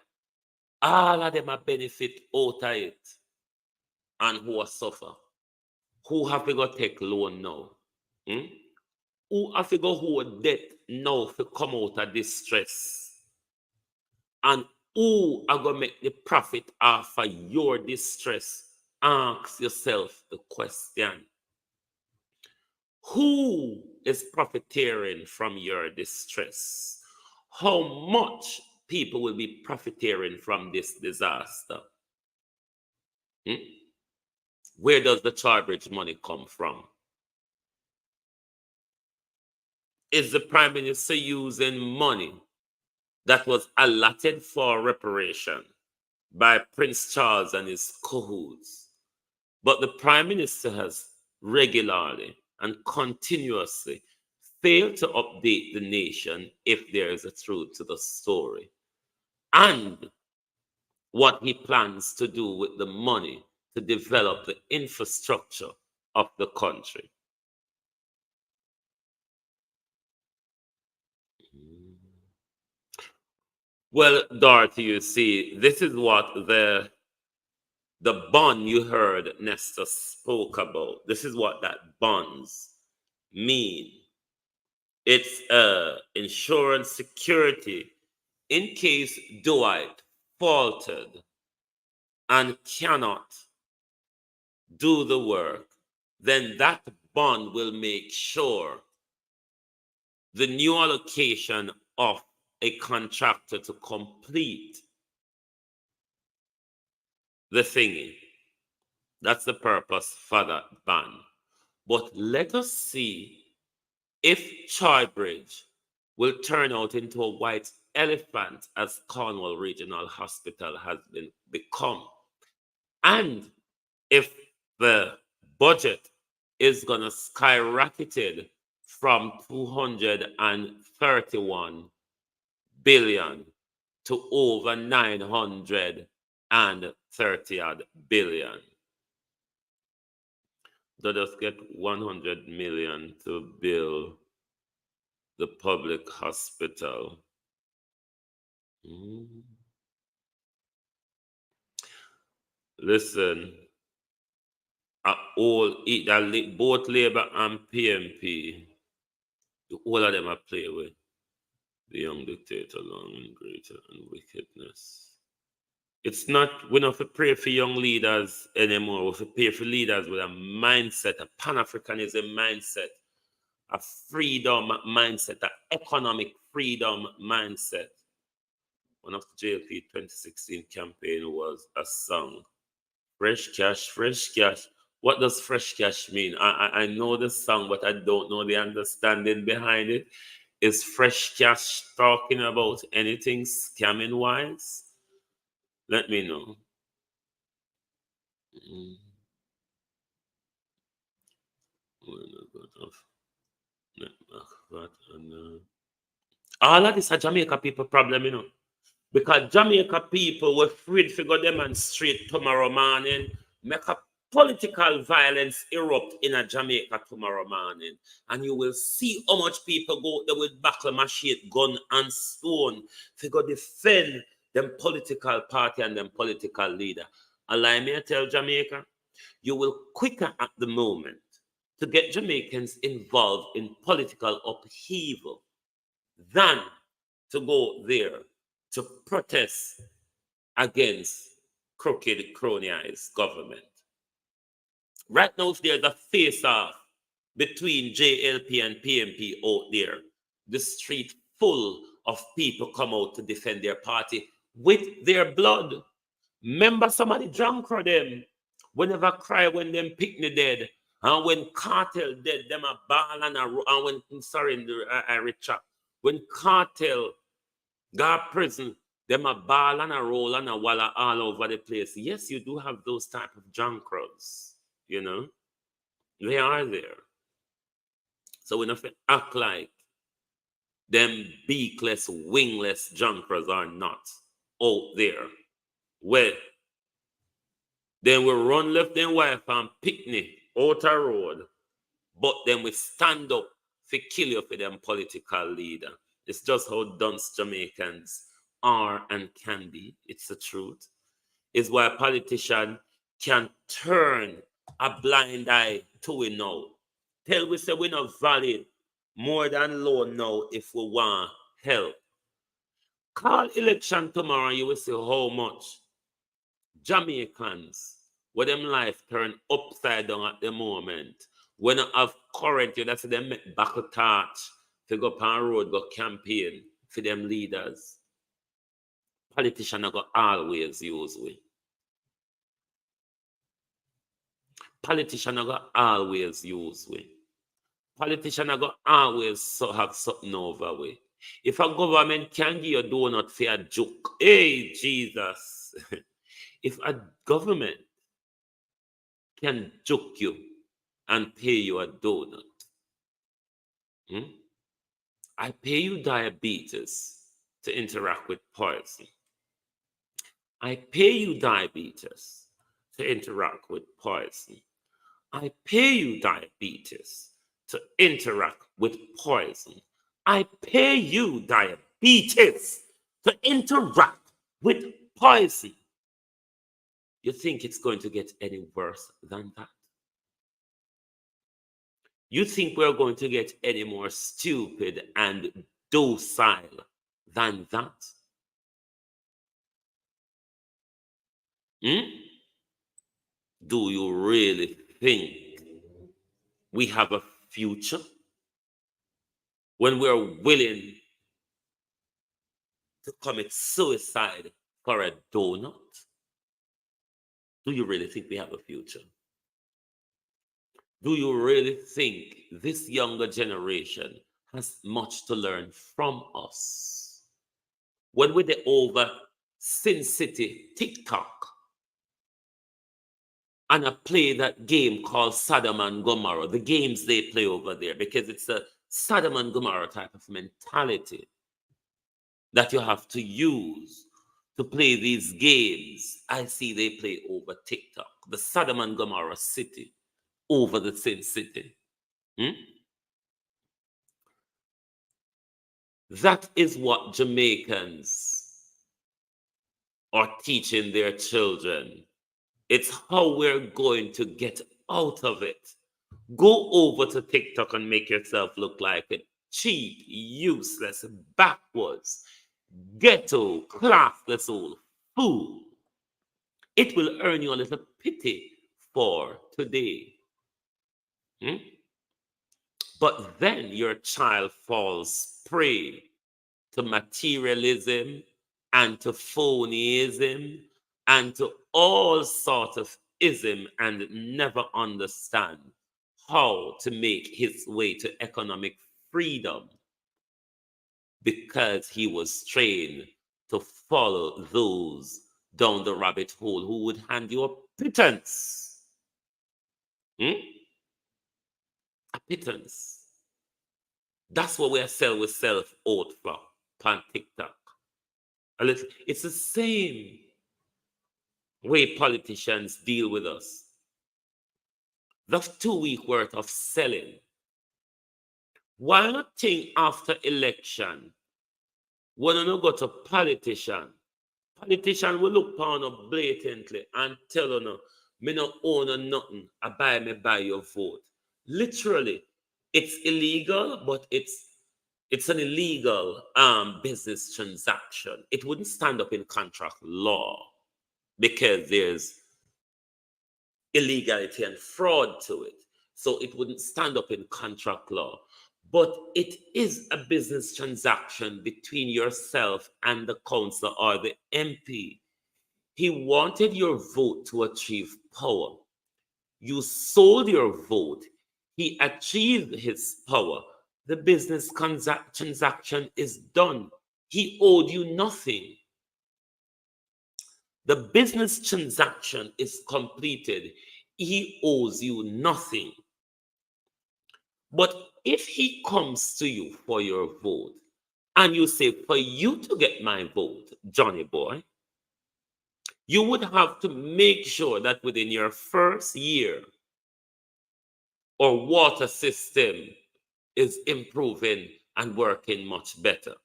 All of them are benefit out of it. And who are suffer. Who have to go take loan now? Who have to go hold debt now to come out of distress? And who are going to make the profit off of your distress? Ask yourself the question. Who is profiteering from your distress? How much people will be profiteering from this disaster? Where does the Charbridge money come from? is the Prime Minister using money that was allotted for reparation by Prince Charles and his cahoots? But the Prime Minister has regularly and continuously failed to update the nation if there is a truth to the story, and what he plans to do with the money to develop the infrastructure of the country. Well, Dorothy, you see, this is what the bond you heard Nestor spoke about. This is what that bonds mean. It's insurance security in case Dwight faltered and cannot do the work. Then that bond will make sure the new allocation of a contractor to complete the thingy. That's the purpose for that bond. But let us see if Choybridge will turn out into a white elephant as Cornwall Regional Hospital has become. And if the budget is going to skyrocket from 231 billion to over 930 odd billion. Let us get 100 million to build the public hospital. Listen, both Labour and PMP, all of them I play with. The young dictator, long and greater and wickedness. It's not, we don't have to pray for young leaders anymore. We have to pray for leaders with a mindset, a Pan-Africanism mindset, a freedom mindset, an economic freedom mindset. One of the JLP 2016 campaign was a song, Fresh Cash, Fresh Cash. What does fresh cash mean? I know the song, but I don't know the understanding behind it. Is fresh cash talking about anything scamming wise? Let me know. All of this a Jamaica people problem, you know. Because Jamaica people were afraid to go demonstrate tomorrow morning, make a political violence erupt in a Jamaica tomorrow morning. And you will see how much people go there with buckle, machete, gun, and stone to go defend them political party and them political leader. Allow me to tell Jamaica, you will quicker at the moment to get Jamaicans involved in political upheaval than to go there to protest against crooked, cronyized government. Right now, there's a face-off between JLP and PMP out there. The street full of people come out to defend their party with their blood. Remember somebody drunk for them. Whenever cry when them picnic dead. And when cartel dead, them a ball and I retract. When cartel got prison, them a ball and a roll and a walla all over the place. Yes, you do have those type of junk crowds, you know. They are there. So we don't have to act like them beakless, wingless junk crowds are not out there. Well, then we run left and wife and picnic outer road, but then we stand up to kill you for them political leader. It's just how dunce Jamaicans are and can be. It's the truth. It's why a politician can turn a blind eye to it now. Tell we say we're not valid more than low now if we want help. Call election tomorrow, you will see how much Jamaicans, where them life turn upside down at the moment, when I have current, that's them make battle torch to go up on road, go campaign for them leaders. Politicians are going to always use we. Politicians are going to always use we. Politicians are going to always have something over with. If a government can give you a donut for a joke, hey, Jesus. If a government can joke you and pay you a donut, I pay you diabetes to interact with poison. I pay you diabetes to interact with poison. I pay you diabetes to interact with poison. I pay you diabetes to interact with poison. You think it's going to get any worse than that? You think we're going to get any more stupid and docile than that? Do you really think we have a future when we're willing to commit suicide for a donut? Do you really think we have a future? Do you really think this younger generation has much to learn from us? When we're over Sin City TikTok and I play that game called Sodom and Gomorrah, the games they play over there, because it's a Sodom and Gomorrah type of mentality that you have to use to play these games. I see they play over TikTok, the Sodom and Gomorrah city over the Sin City. That is what Jamaicans are teaching their children. It's how we're going to get out of it. Go over to TikTok and make yourself look like a cheap, useless, backwards, ghetto, classless old fool. It will earn you a little pity for today. But then your child falls prey to materialism and to phonyism and to all sorts of ism and never understand how to make his way to economic freedom because he was trained to follow those down the rabbit hole who would hand you a pittance. A pittance. That's what we are selling with self-oat for on TikTok. It's the same way politicians deal with us. That's 2 weeks worth of selling. Why not think after election, when you go to politician will look upon you blatantly and tell you, me no own nothing, I buy your vote. Literally, it's illegal, but it's an illegal business transaction. It wouldn't stand up in contract law because there's illegality and fraud to it. So it wouldn't stand up in contract law. But it is a business transaction between yourself and the councillor or the MP. He wanted your vote to achieve power. You sold your vote. He achieved his power. The business transaction is done. He owed you nothing. The business transaction is completed. He owes you nothing. But if he comes to you for your vote and you say, for you to get my vote, Johnny boy, you would have to make sure that within your first year, our water system is improving and working much better.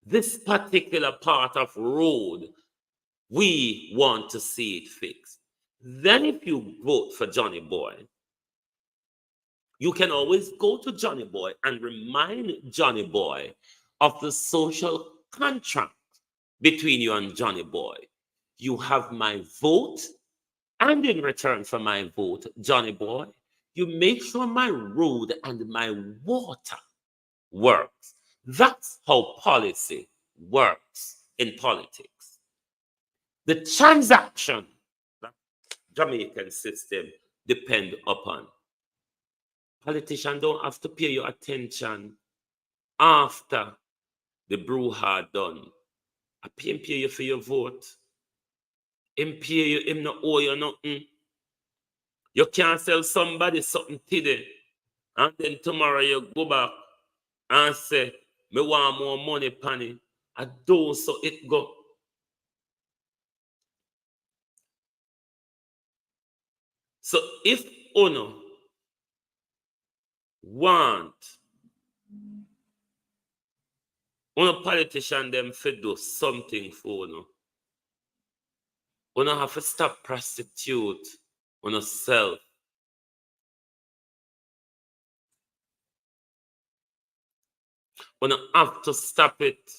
This particular part of road, we want to see it fixed. Then if you vote for Johnny boy, you can always go to Johnny boy and remind Johnny boy of the social contract between you and Johnny boy. You have my vote, and in return for my vote, Johnny boy, you make sure my road and my water works. That's how policy works in politics. The transaction that Jamaican system depend upon Politicians don't have to pay you attention after the brouhaha done. I pay you for your vote. Him pay you, him not owe you nothing. You can't sell somebody something today, and then tomorrow you go back and say, me want more money, Panny. I don't, so it go. So if Uno want Uno politician them to do something for Uno have to stop prostitute Uno self. Uno have to stop it.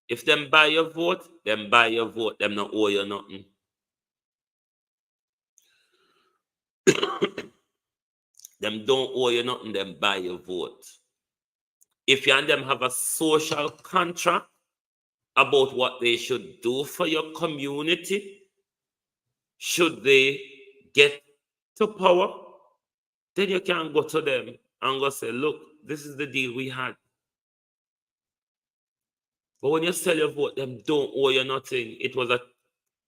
If them buy your vote, them buy your vote. Them not owe you nothing. Them don't owe you nothing, them buy your vote. If you and them have a social contract about what they should do for your community, should they get to power, then you can go to them and go say, look, this is the deal we had. But when you sell your vote, them don't owe you nothing. It was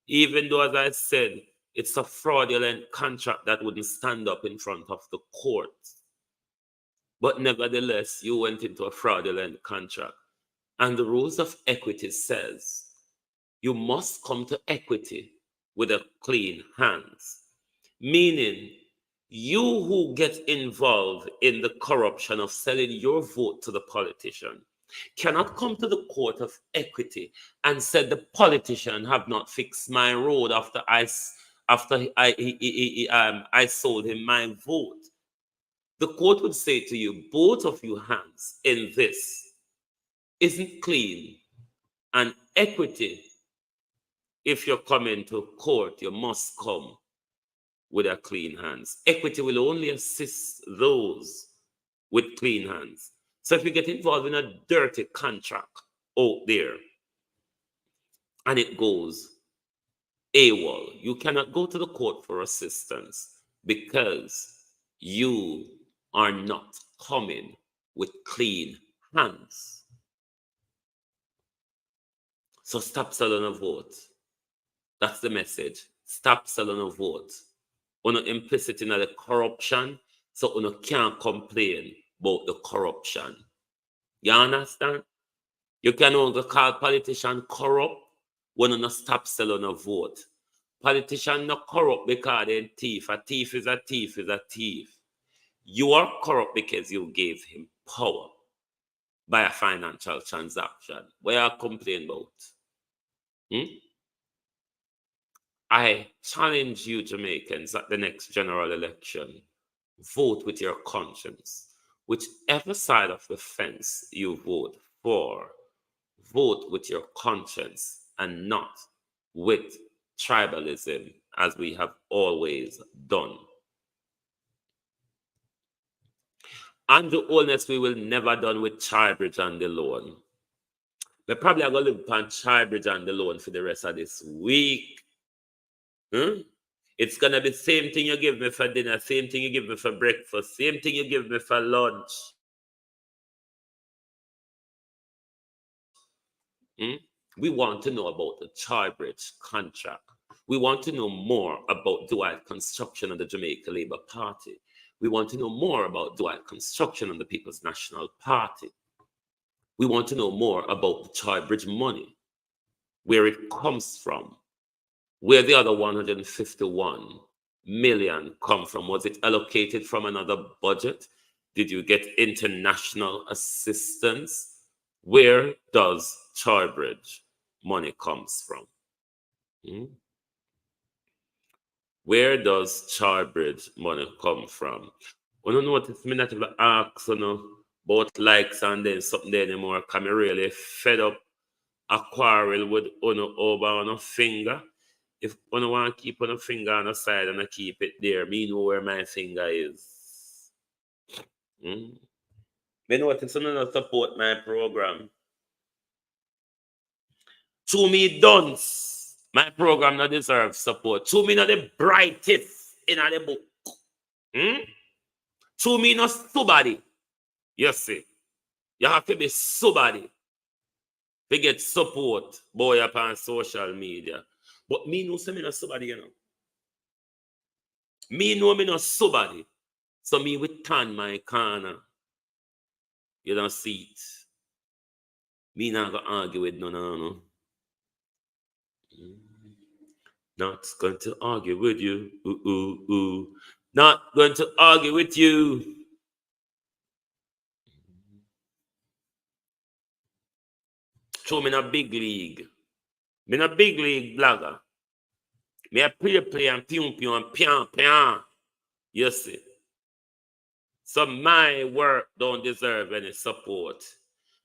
even though, as I said, it's a fraudulent contract that wouldn't stand up in front of the court. But nevertheless, you went into a fraudulent contract. And the rules of equity says you must come to equity with a clean hands. Meaning, you who get involved in the corruption of selling your vote to the politician cannot come to the court of equity and say the politician have not fixed my road after I sold him my vote. The court would say to you, both of you hands in this isn't clean. And equity, if you're coming to court, you must come with a clean hands. Equity will only assist those with clean hands. So if you get involved in a dirty contract out there and it goes AWOL, you cannot go to the court for assistance because you are not coming with clean hands. So stop selling a vote. That's the message. Stop selling a vote. You're not implicit in the corruption, so you can't complain about the corruption. You understand? You can only call politician corrupt when you not stop selling a vote. Politician not corrupt because they're thief. A thief is a thief is a thief. You are corrupt because you gave him power by a financial transaction. What are you complaining about? I challenge you Jamaicans at the next general election. Vote with your conscience. Whichever side of the fence you vote for, vote with your conscience and not with tribalism, as we have always done. And the honest, we will never done with Chybridge and the loan. We're probably going to live upon Chybridge and the loan for the rest of this week. It's going to be the same thing you give me for dinner, same thing you give me for breakfast, same thing you give me for lunch. We want to know about the Chybridge contract. We want to know more about dual construction of the Jamaica Labour Party. We want to know more about dual construction of the People's National Party. We want to know more about the Chybridge money, where it comes from, where the other 151 million come from. Was it allocated from another budget? Did you get international assistance? Where does Chybridge money comes from? Where does Chybridge money come from? I don't notice me not even ask about likes and then something there anymore. Because I'm really fed up a quarrel with over on a finger. If you want to keep on a finger on the side and I keep it there, me know where my finger is. Me notice you not support my program. To me, dunce, my program not deserve support. To me, not the brightest in the book. To me, not somebody. You see, you have to be somebody to get support, boy, upon social media. But me know me not somebody, you know. Me know me not somebody. So me with turn my corner. You don't see it. Me not gonna argue with no. Not going to argue with you. Not going to argue with you. Show me in a big league. Me in a big league blogger. Me a play and pew and pian. You see. So my work don't deserve any support.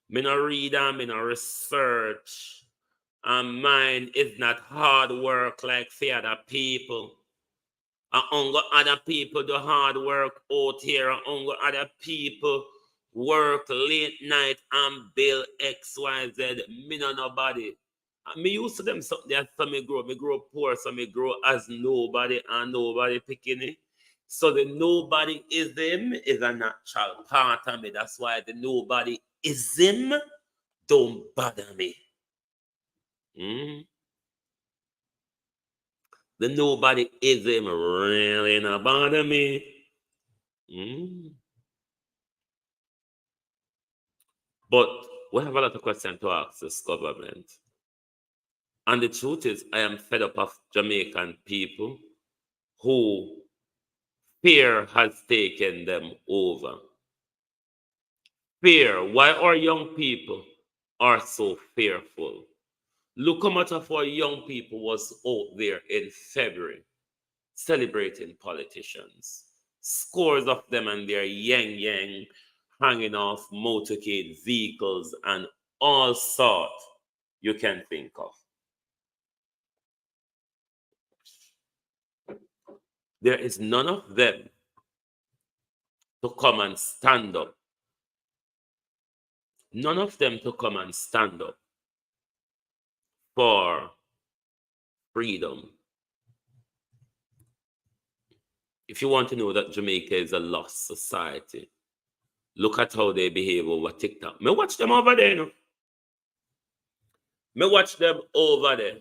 Me no read and me no research. And mine is not hard work like for other people. And other people do hard work out here. And other people work late night and bill XYZ. Me no nobody. And me used to them something that so me grow poor, so me grow as nobody and nobody picking it. So the nobody ism is a natural part of me. That's why the nobody ism don't bother me. The nobody ism really not bother me. But we have a lot of questions to ask this government. And the truth is, I am fed up of Jamaican people who fear has taken them over. Fear. Why our young people are so fearful? Look how much of our young people was out there in February celebrating politicians. Scores of them and their yang hanging off motorcade vehicles and all sorts you can think of. There is none of them to come and stand up. None of them to come and stand up for freedom. If you want to know that Jamaica is a lost society, look at how they behave over TikTok. Me watch them over there, you know. Me watch them over there.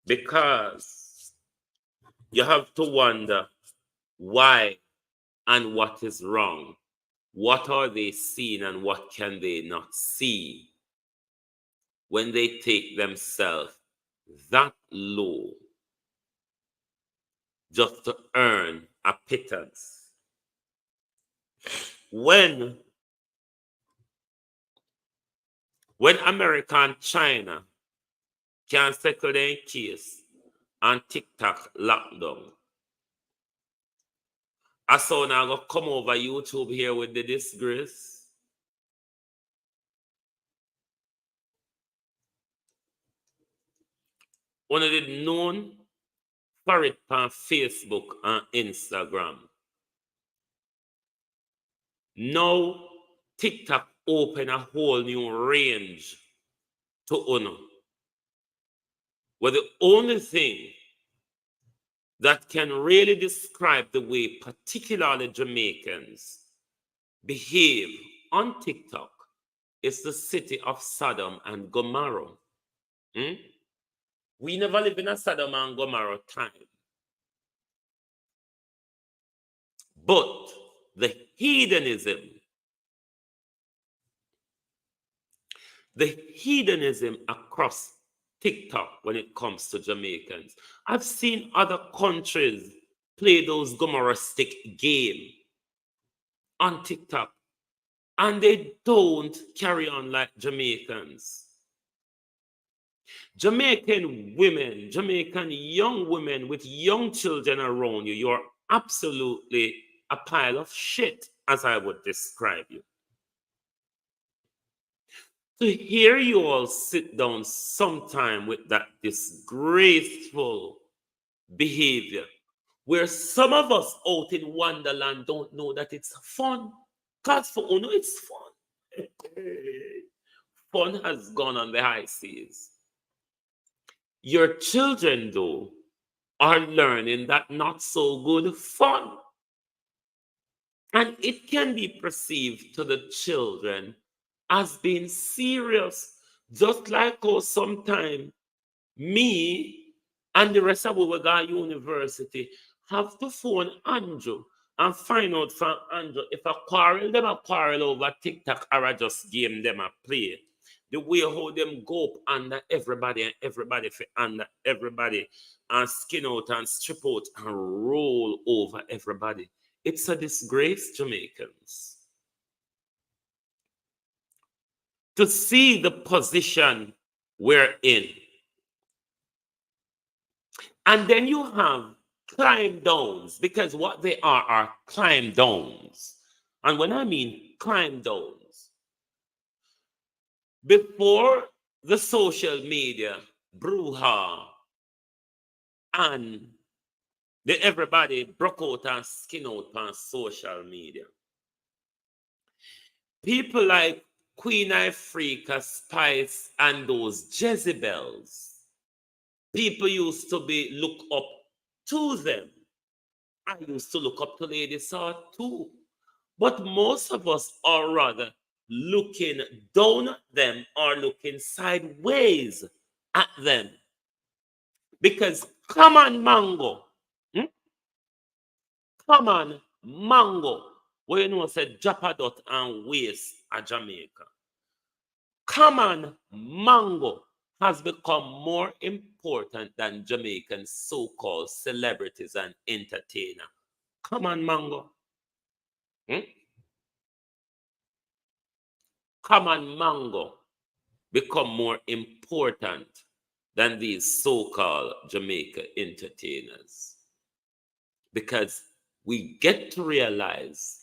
Because you have to wonder why and what is wrong. What are they seeing and what can they not see when they take themselves that low just to earn a pittance? When America and China can settle their case and TikTok lockdown, I saw now go come over YouTube here with the disgrace. One of the known for it on Facebook and Instagram. Now TikTok open a whole new range to honor. Well, the only thing that can really describe the way particularly Jamaicans behave on TikTok is the city of Sodom and Gomorrah. We never live in a Sodom and Gomorrah time. But the hedonism across TikTok when it comes to Jamaicans. I've seen other countries play those Gomorrah-stick game on TikTok, and they don't carry on like Jamaicans. Jamaican women, Jamaican young women with young children around you, you're absolutely a pile of shit, as I would describe you. To hear you all sit down sometime with that disgraceful behavior, where some of us out in Wonderland don't know that it's fun. Because for Uno, it's fun. Fun has gone on the high seas. Your children, though, are learning that not so good fun. And it can be perceived to the children as being serious, just like how sometimes me and the rest of our guy university have to phone Andrew and find out from Andrew if a quarrel over TikTok or I just game them a play. The way how them go up under everybody and everybody for under everybody and skin out and strip out and roll over everybody. It's a disgrace, Jamaicans, to see the position we're in. And then you have climb downs, because what they are climb downs. And when I mean climb downs, before the social media brouhaha and everybody broke out and skin out on social media, people like Queen Ifrika, Spice, and those Jezebels, people used to be look up to them. I used to look up to Lady Saw too. But most of us are rather looking down at them or looking sideways at them. Because come on, Mango. Come on, Mango. Where you know said Japadot and Waste a Jamaica. Come on, Mango has become more important than Jamaican so-called celebrities and entertainers. Come on, Mango. Come on, Mango become more important than these so-called Jamaica entertainers. Because we get to realize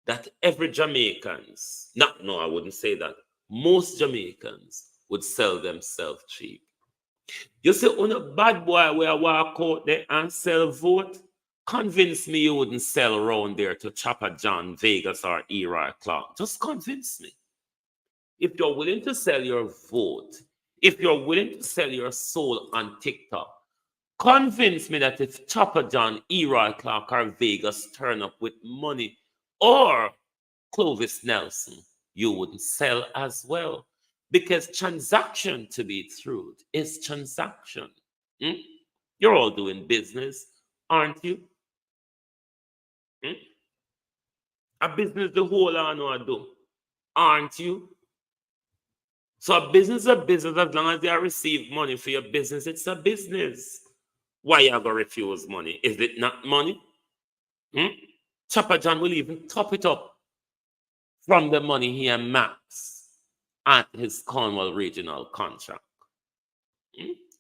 that every Jamaicans, I wouldn't say that, most Jamaicans would sell themselves cheap. You see, when a bad boy where walk out there and sell vote, convince me you wouldn't sell around there to Chopper John, Vegas, or Eroy Clark. Just convince me. If you're willing to sell your vote, if you're willing to sell your soul on TikTok, convince me that if Chopper John, Eroy Clark, or Vegas turn up with money, or Clovis Nelson, you wouldn't sell as well. Because transaction, to be true, is transaction. You're all doing business, aren't you? A business the whole I know I do, aren't you? So a business is a business as long as they receive money for your business, it's a business. Why you gonna refuse money? Is it not money? Chopper John will even top it up from the money he and Max at his Cornwall regional contract.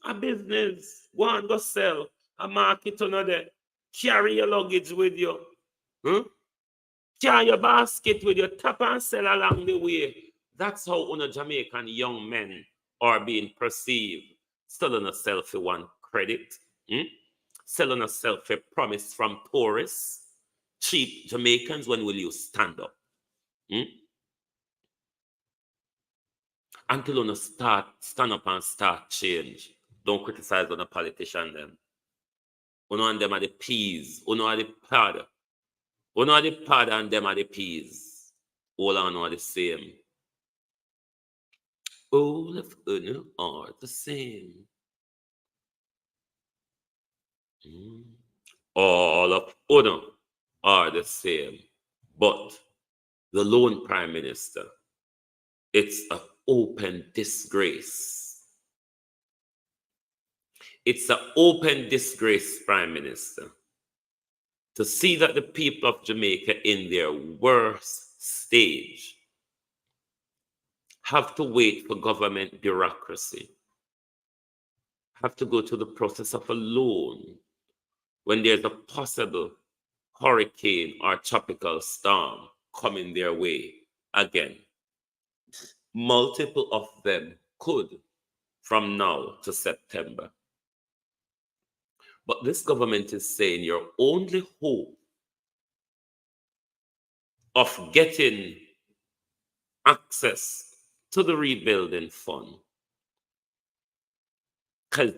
A business, go and go sell, a market another, carry your luggage with you, carry your basket with you, tap and sell along the way. That's how Jamaican young men are being perceived. Selling a selfie one credit, selling a selfie promise from tourists, cheap Jamaicans. When will you stand up? Until you stand up and start change. Don't criticize on a politician them. And them are the peas. Are the pad. Are the pad and them are the peas. All are the same. All of them are the same. All of them are the same. But the lone prime minister, it's an open disgrace. It's an open disgrace, Prime Minister, to see that the people of Jamaica in their worst stage have to wait for government bureaucracy, have to go through the process of a loan when there's a possible hurricane or tropical storm coming their way again. Multiple of them could from now to September. But this government is saying your only hope of getting access to the rebuilding fund, because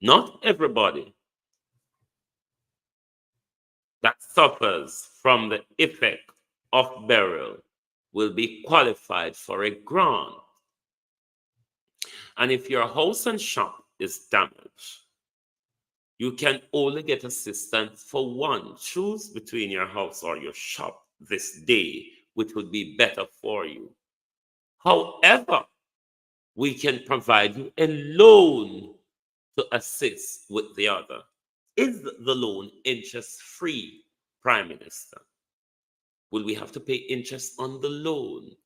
not everybody that suffers from the effect of burial will be qualified for a grant. And if your house and shop is damaged, you can only get assistance for one. Choose between your house or your shop this day, which would be better for you. However, we can provide you a loan to assist with the other. Is the loan interest-free, Prime Minister? Will we have to pay interest on the loan?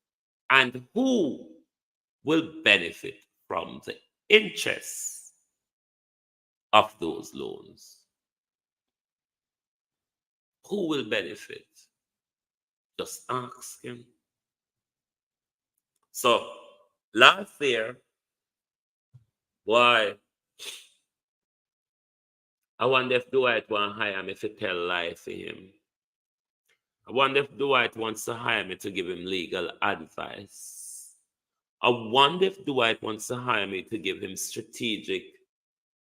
And who will benefit from the interest of those loans? Who will benefit? Just ask him. So, last year, why? I wonder if Dwight want to hire me to tell lies to him. I wonder if Dwight wants to hire me to give him legal advice. I wonder if Dwight wants to hire me to give him strategic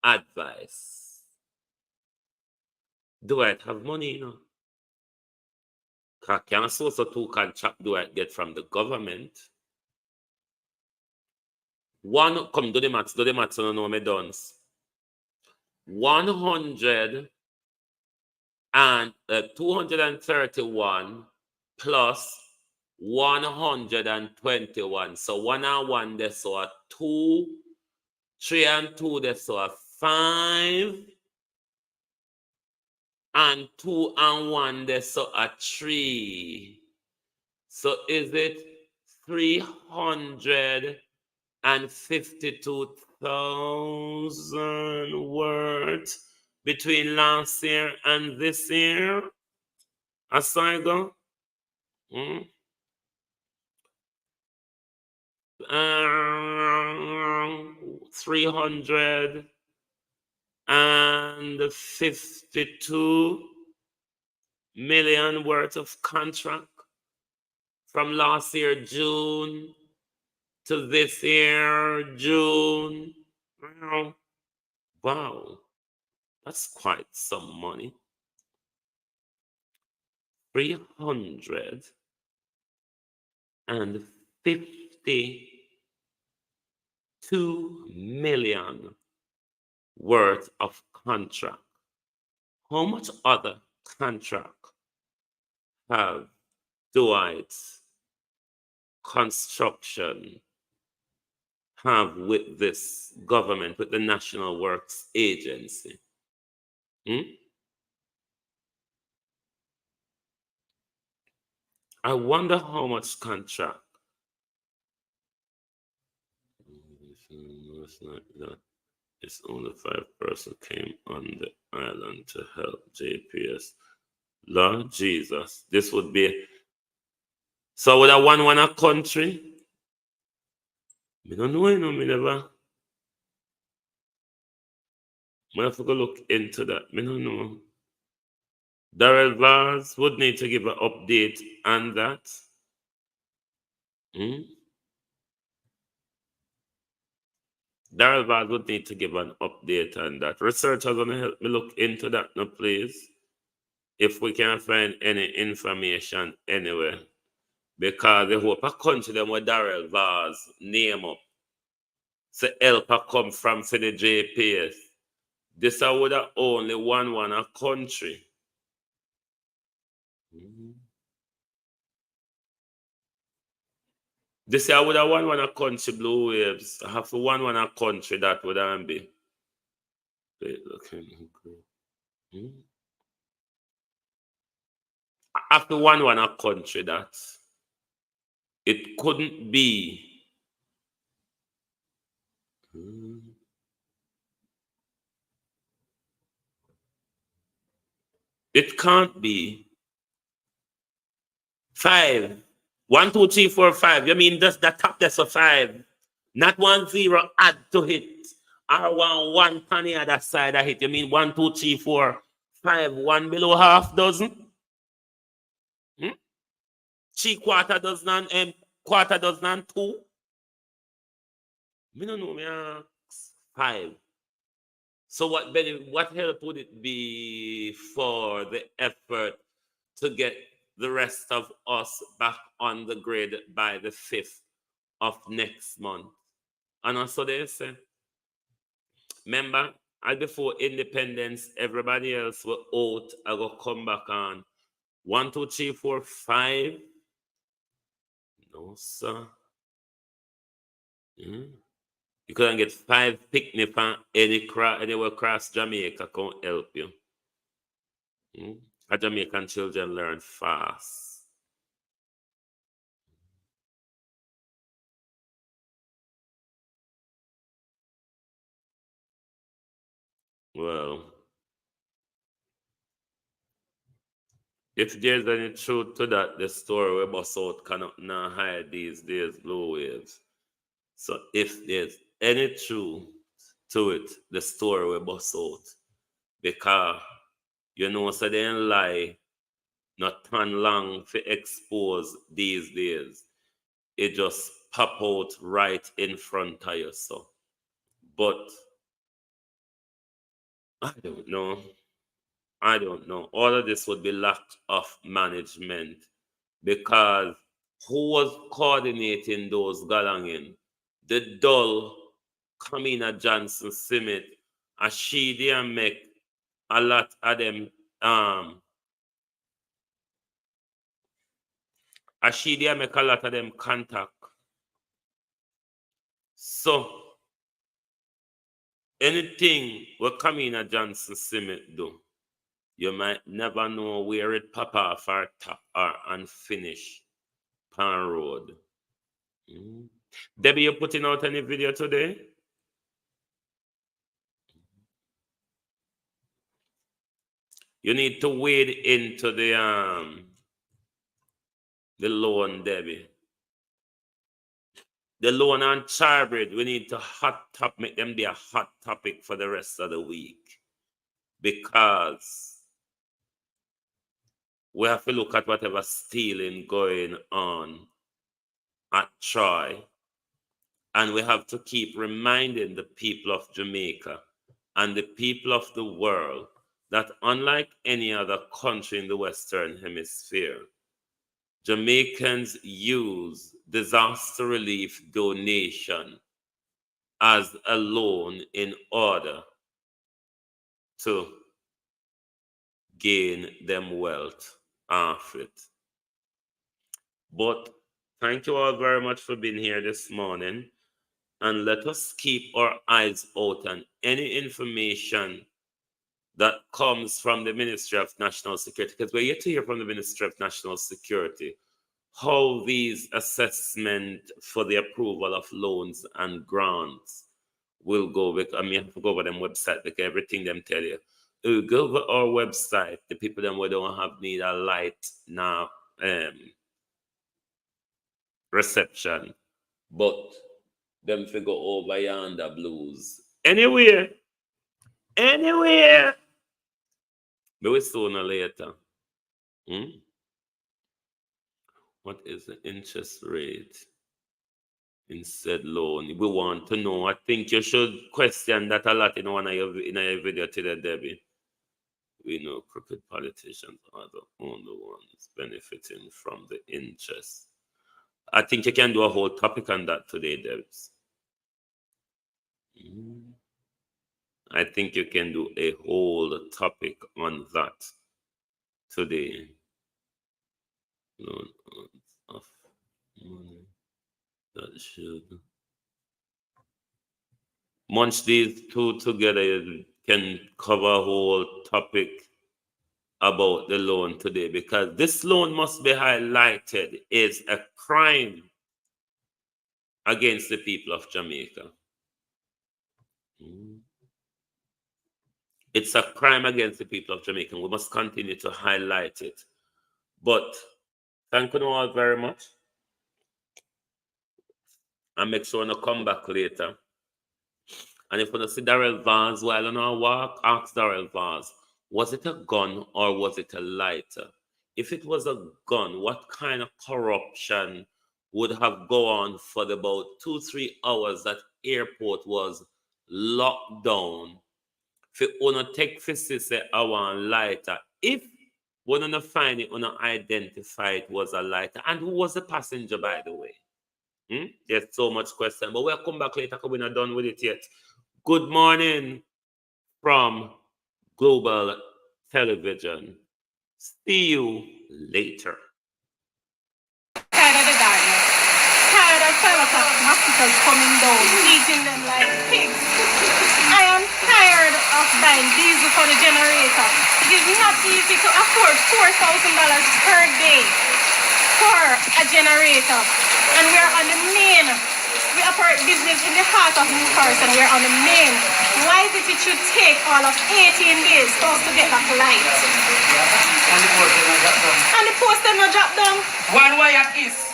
advice. Dwight have money, you know. Can a source or two contract Dwight get from the government? One, come do the maths, I don't know me done. 231 plus 121. So 1 and 1, that's so 2, 3 and 2, that's so 5, and 2 and 1, that's so 3. So is it 352,000 worth between last year and this year? As I go, 352 million worth of contract from last year June to this year June. Wow, that's quite some money. 352 million worth of contract. How much other contract have Dwight's construction have with this government, with the National Works Agency? I wonder how much contract. It's only 5 persons came on the island to help JPS. Lord Jesus, this would be. So would I one a country? I don't know, you know, me never. I have to go look into that. I don't know. Daryl Vaz would need to give an update on that. Daryl Vaz would need to give an update on that. Researchers going to help me look into that now, please. If we can find any information anywhere. Because they hope a country them with Daryl Vaz name up. So help a come from for the JPS. This I would have only one a country. This I would have one a country blue waves. I have to one a country that would be. After one a country that it couldn't be. It can't be 5. 1, 2, 3, 4, 5. You mean just the top that's a 5? Not 1 0 add to it. Or 1 on the other side of it. You mean 1, 2, 3, 4, 5. 1 below half dozen? 3 quarter dozen and quarter dozen and 2? Me don't know, me ask 5. So what help would it be for the effort to get the rest of us back on the grid by the 5th of next month? And also they say, remember, before independence, everybody else were out. I go come back on 1, 2, 3, 4, 5. No, sir. You couldn't get 5 picnic from anywhere across Jamaica can't help you. Jamaican children learn fast. Well, if there's any truth to that, the story we bust out cannot now hide these days, blue waves. So if there's any truth to it, the story we bust out. Because, so they don't lie, not turn long to expose these days. It just pop out right in front of you. So, but I don't know. All of this would be lack of management, because who was coordinating those galanging? The dull Kamina Johnson Simit, and she didn't make a lot of them contact. So anything what Kamina Johnson Simit do, you might never know where it pop off or top or unfinished pan road. Debbie, you putting out any video today? You need to wade into the loan, Debbie. The loan on Charbrid, we need to make them be a hot topic for the rest of the week, because we have to look at whatever stealing going on at Troy, and we have to keep reminding the people of Jamaica and the people of the world that unlike any other country in the Western Hemisphere, Jamaicans use disaster relief donation as a loan in order to gain them wealth off it. But thank you all very much for being here this morning, and let us keep our eyes out on any information that comes from the Ministry of National Security, because we're yet to hear from the Ministry of National Security how these assessments for the approval of loans and grants will go. I mean, you have to go over them website, because everything them tell you. Go over our website, the people them we don't have need a light now reception, but them figure over yonder blues. Anywhere. But we sooner or later. What is the interest rate in said loan? We want to know. I think you should question that a lot in one of your video today, Debbie. We know crooked politicians are the only ones benefiting from the interest. I think you can do a whole topic on that today, Debs. I think you can do a whole topic on that today. Loan of money that should munch these two together. You can cover a whole topic about the loan today, because this loan must be highlighted is a crime against the people of Jamaica. It's a crime against the people of Jamaica. We must continue to highlight it. But thank you all very much. And make sure to come back later. And if you see Daryl Vaz while on our walk, ask Daryl Vaz, was it a gun or was it a lighter? If it was a gun, what kind of corruption would have gone on for about 2-3 hours that airport was locked down If you wanna take physics, say I want lighter. If one of the find it, wanna identify it was a lighter. And who was the passenger, by the way? There's so much question, but we'll come back later because we're not done with it yet. Good morning from Global Television. See you later. Tired of the darkness. Tired of 5 o'clock mosquitoes coming down, eating them like pigs. I am tired of buying diesel for the generator. It is not easy to afford $4,000 per day for a generator. And we are on the main. We operate business in the heart of New Forest and we are on the main. Why is it should take all of 18 days for us to get that light? And the post them not drop down. One wire kiss.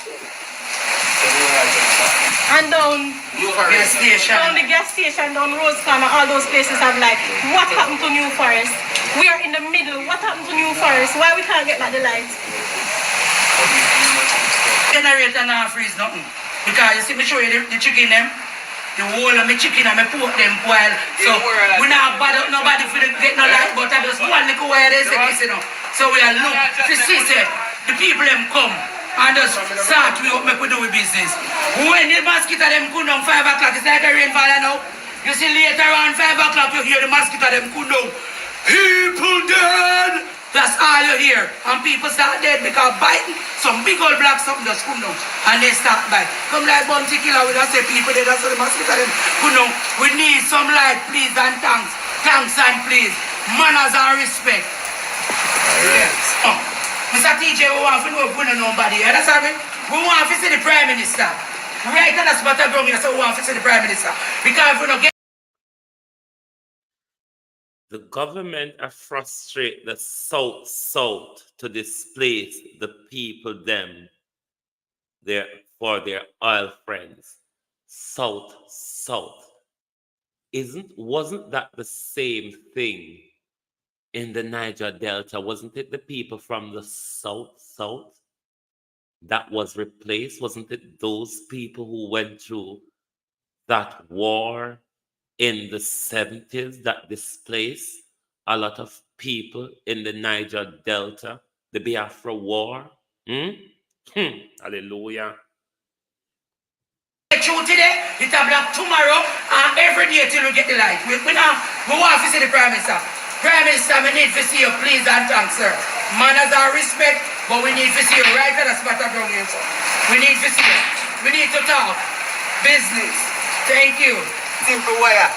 And down Gas station. down the gas station, down Rose Corner, all those places have like, what happened to New Forest? We are in the middle. What happened to New Forest? Why we can't get back the light? Generator now freeze nothing. Because you see me show you the chicken them. The whole of my chicken and my pork them boil. So we not bother nobody for get no light, but I just one little wire they say kiss, you know. So we are look to see say the people them come and just start we up make we do with business. When the mosquito them come down 5 o'clock, it's like a rainfall now. You see later on 5 o'clock you hear the mosquito them come down. People dead! That's all you hear. And people start dead because biting. Some big old black something just come down. And they start biting. Come like bounty killer, we don't say people dead, that's what the mosquito them come down. We need some light, please, and thanks. Thanks and please. Manners and respect. Yes. Mr. TJ, we want to know if we don't know nobody. You understand me? We want to see the Prime Minister. Right on the spot of ground here, so we want to see the Prime Minister. Because if we don't get The government are frustrate the South to displace the people them there for their oil friends. South. Wasn't that the same thing in the Niger Delta? Wasn't it the people from the South that was replaced? Wasn't it those people who went through that war in the 70s that displaced a lot of people in the Niger Delta, the Biafra War? Hallelujah. through today, it will block tomorrow, and every day till we get the light. We want to see the Prime Minister. Prime Minister, we need to see you, please and thanks, sir. Manners and respect, but we need to see you right at the spot of ground here, sir. We need to see you. We need to talk business. Thank you. Simple wire.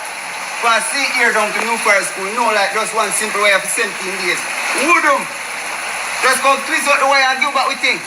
From see here down to New Forest School, no like just one simple wire for 17 days. Would them? Just go twist out the wire and give back we think.